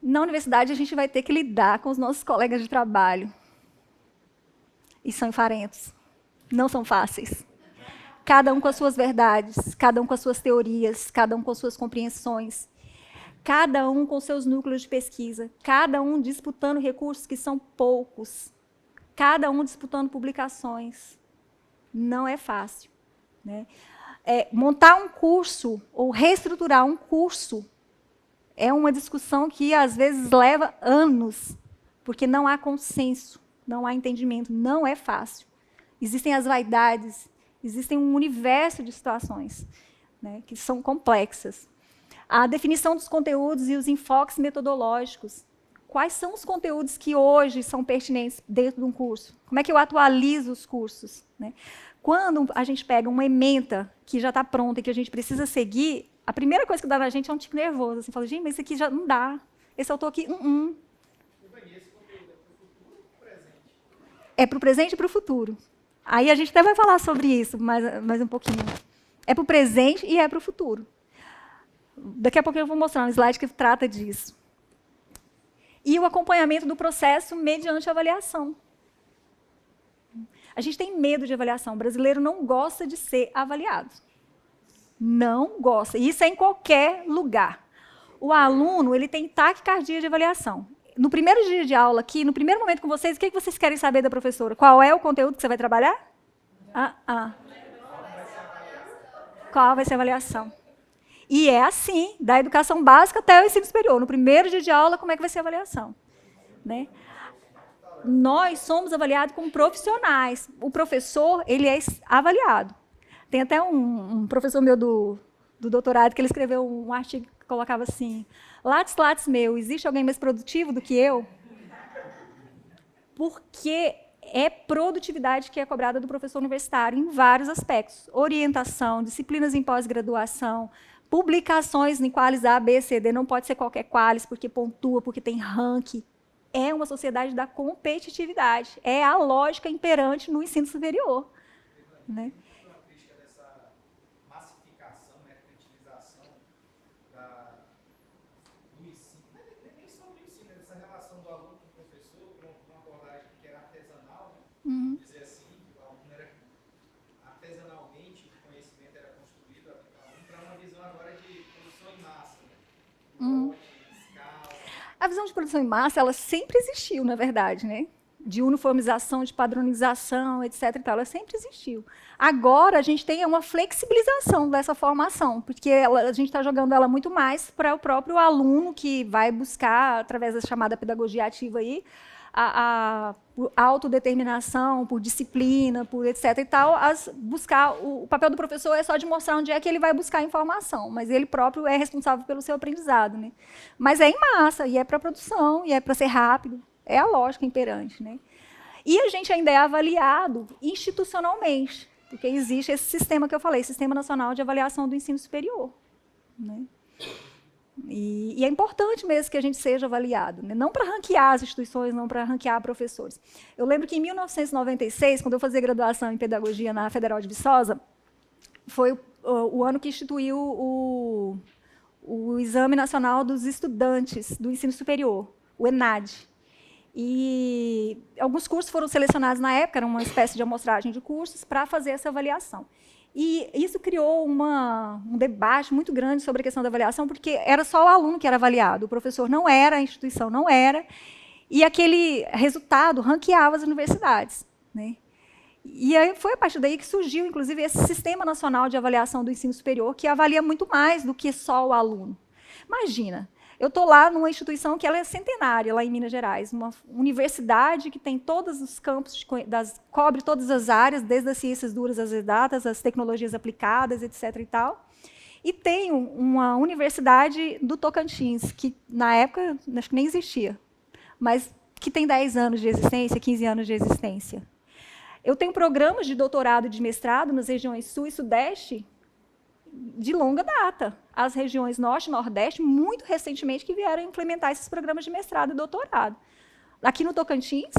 Na universidade, a gente vai ter que lidar com os nossos colegas de trabalho. E são enfarentos. Não são fáceis. Cada um com as suas verdades, cada um com as suas teorias, cada um com as suas compreensões, cada um com seus núcleos de pesquisa, cada um disputando recursos que são poucos, cada um disputando publicações. Não é fácil. Né? Montar um curso ou reestruturar um curso é uma discussão que, às vezes, leva anos, porque não há consenso, não há entendimento, não é fácil. Existem as vaidades, existem um universo de situações, né, que são complexas. A definição dos conteúdos e os enfoques metodológicos. Quais são os conteúdos que hoje são pertinentes dentro de um curso? Como é que eu atualizo os cursos, né? Quando a gente pega uma ementa que já está pronta e que a gente precisa seguir, a primeira coisa que dá na gente é um tique nervoso. Assim, fala, gente, mas isso aqui já não dá. Esse autor aqui, É para o presente e para o futuro. Aí a gente até vai falar sobre isso mais um pouquinho. É para o presente e é para o futuro. Daqui a pouco eu vou mostrar um slide que trata disso. E o acompanhamento do processo mediante avaliação. A gente tem medo de avaliação. O brasileiro não gosta de ser avaliado. Não gosta. E isso é em qualquer lugar. O aluno ele tem taquicardia de avaliação. No primeiro dia de aula aqui, no primeiro momento com vocês, o que vocês querem saber da professora? Qual é o conteúdo que você vai trabalhar? Qual vai ser a avaliação? E é assim, da educação básica até o ensino superior. No primeiro dia de aula, como é que vai ser a avaliação? Né? Nós somos avaliados como profissionais. O professor, ele é avaliado. Tem até um professor meu do doutorado que ele escreveu um artigo que colocava assim, Lattes meu, existe alguém mais produtivo do que eu? Porque é produtividade que é cobrada do professor universitário em vários aspectos. Orientação, disciplinas em pós-graduação, publicações em qualis A, B, C, D, não pode ser qualquer qualis, porque pontua, porque tem ranking. É uma sociedade da competitividade. É a lógica imperante no ensino superior. Né? Uma crítica dessa massificação, mercantilização do ensino, nem só do ensino, dessa relação do aluno com o professor, com uma abordagem que era artesanal, dizer assim, que o aluno era artesanalmente, o conhecimento era construído para uma visão agora de produção em massa, né? A visão de produção em massa, ela sempre existiu, na verdade, né? De uniformização, de padronização, etc. E tal, ela sempre existiu. Agora, a gente tem uma flexibilização dessa formação, porque a gente está jogando ela muito mais para o próprio aluno que vai buscar, através da chamada pedagogia ativa, aí, por autodeterminação, por disciplina, por etc. e tal, buscar o papel do professor é só de mostrar onde é que ele vai buscar a informação, mas ele próprio é responsável pelo seu aprendizado, né? Mas é em massa, e é para produção, e é para ser rápido, é a lógica imperante, né? E a gente ainda é avaliado institucionalmente, porque existe esse sistema que eu falei, Sistema Nacional de Avaliação do Ensino Superior, né? E é importante mesmo que a gente seja avaliado, né? Não para ranquear as instituições, não para ranquear professores. Eu lembro que em 1996, quando eu fazia graduação em pedagogia na Federal de Viçosa, foi o ano que instituiu o Exame Nacional dos Estudantes do Ensino Superior, o ENAD. E alguns cursos foram selecionados na época, era uma espécie de amostragem de cursos, para fazer essa avaliação. E isso criou um debate muito grande sobre a questão da avaliação, porque era só o aluno que era avaliado, o professor não era, a instituição não era, e aquele resultado ranqueava as universidades, né? E aí foi a partir daí que surgiu, inclusive, esse Sistema Nacional de Avaliação do Ensino Superior, que avalia muito mais do que só o aluno. Imagina, eu estou lá numa instituição que ela é centenária, lá em Minas Gerais, uma universidade que tem todos os campos, cobre todas as áreas, desde as ciências duras às exatas, as tecnologias aplicadas, etc. e tal. E tem uma universidade do Tocantins, que na época acho que nem existia, mas que tem 10 anos de existência, 15 anos de existência. Eu tenho programas de doutorado e de mestrado nas regiões Sul e Sudeste, de longa data. As regiões Norte e Nordeste, muito recentemente, que vieram implementar esses programas de mestrado e doutorado. Aqui no Tocantins,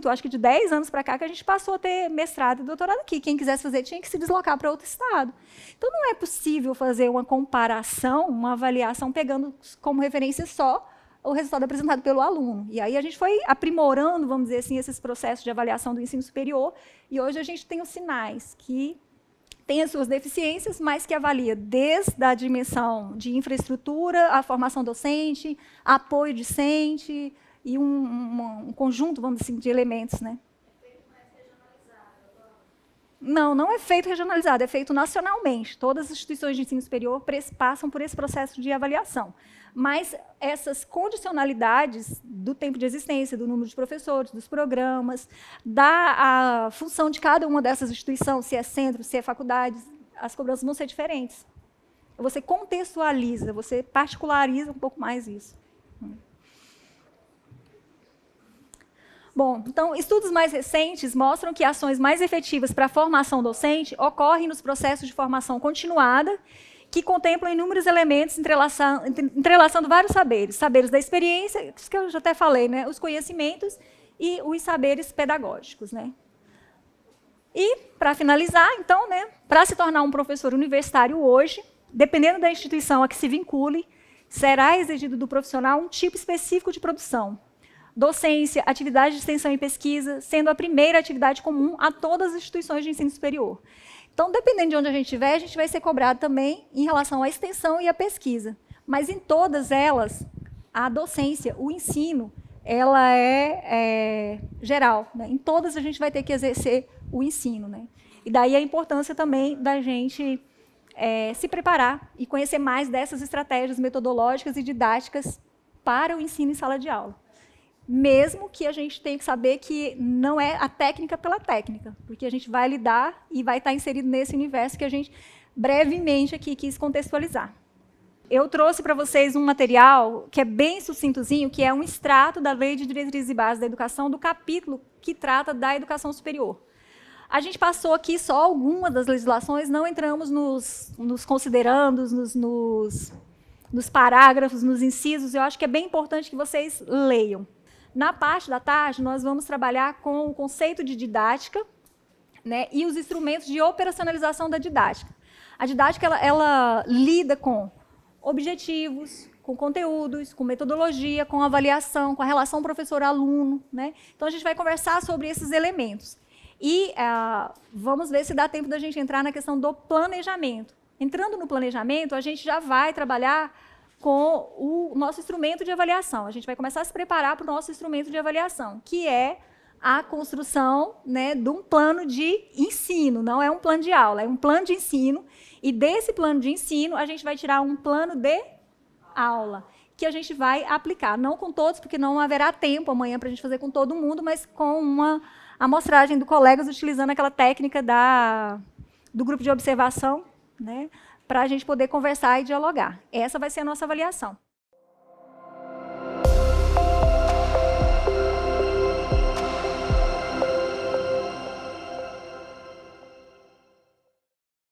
acho que de 10 anos para cá, que a gente passou a ter mestrado e doutorado aqui. Quem quisesse fazer tinha que se deslocar para outro estado. Então, não é possível fazer uma comparação, uma avaliação, pegando como referência só o resultado apresentado pelo aluno. E aí a gente foi aprimorando, vamos dizer assim, esses processos de avaliação do ensino superior, e hoje a gente tem os sinais que tem as suas deficiências, mas que avalia desde a dimensão de infraestrutura, a formação docente, apoio discente e um conjunto, vamos dizer assim, de elementos, né? Não é feito regionalizado, é feito nacionalmente. Todas as instituições de ensino superior passam por esse processo de avaliação. Mas essas condicionalidades do tempo de existência, do número de professores, dos programas, da função de cada uma dessas instituições, se é centro, se é faculdade, as cobranças vão ser diferentes. Você contextualiza, você particulariza um pouco mais isso. Bom, então, estudos mais recentes mostram que ações mais efetivas para a formação docente ocorrem nos processos de formação continuada, que contemplam inúmeros elementos entrelaçando vários saberes. Saberes da experiência, isso que eu já até falei, né? Os conhecimentos e os saberes pedagógicos. Né? E, para finalizar, então, né, para se tornar um professor universitário hoje, dependendo da instituição a que se vincule, será exigido do profissional um tipo específico de produção. Docência, atividade de extensão e pesquisa, sendo a primeira atividade comum a todas as instituições de ensino superior. Então, dependendo de onde a gente estiver, a gente vai ser cobrado também em relação à extensão e à pesquisa. Mas, em todas elas, a docência, o ensino, ela é geral. Né? Em todas a gente vai ter que exercer o ensino. Né? E daí a importância também da gente se preparar e conhecer mais dessas estratégias metodológicas e didáticas para o ensino em sala de aula. Mesmo que a gente tenha que saber que não é a técnica pela técnica, porque a gente vai lidar e vai estar inserido nesse universo que a gente brevemente aqui quis contextualizar. Eu trouxe para vocês um material que é bem sucintozinho, que é um extrato da Lei de Diretrizes e Bases da Educação, do capítulo que trata da educação superior. A gente passou aqui só algumas das legislações, não entramos nos considerandos, nos parágrafos, nos incisos. Eu acho que é bem importante que vocês leiam. Na parte da tarde, nós vamos trabalhar com o conceito de didática, né, e os instrumentos de operacionalização da didática. A didática ela lida com objetivos, com conteúdos, com metodologia, com avaliação, com a relação professor-aluno. Né? Então, a gente vai conversar sobre esses elementos. E vamos ver se dá tempo da gente entrar na questão do planejamento. Entrando no planejamento, a gente já vai trabalhar com o nosso instrumento de avaliação. A gente vai começar a se preparar para o nosso instrumento de avaliação, que é a construção, né, de um plano de ensino. Não é um plano de aula, é um plano de ensino. E desse plano de ensino, a gente vai tirar um plano de aula, que a gente vai aplicar. Não com todos, porque não haverá tempo amanhã para a gente fazer com todo mundo, mas com uma amostragem do colegas utilizando aquela técnica do grupo de observação, né, para a gente poder conversar e dialogar. Essa vai ser a nossa avaliação.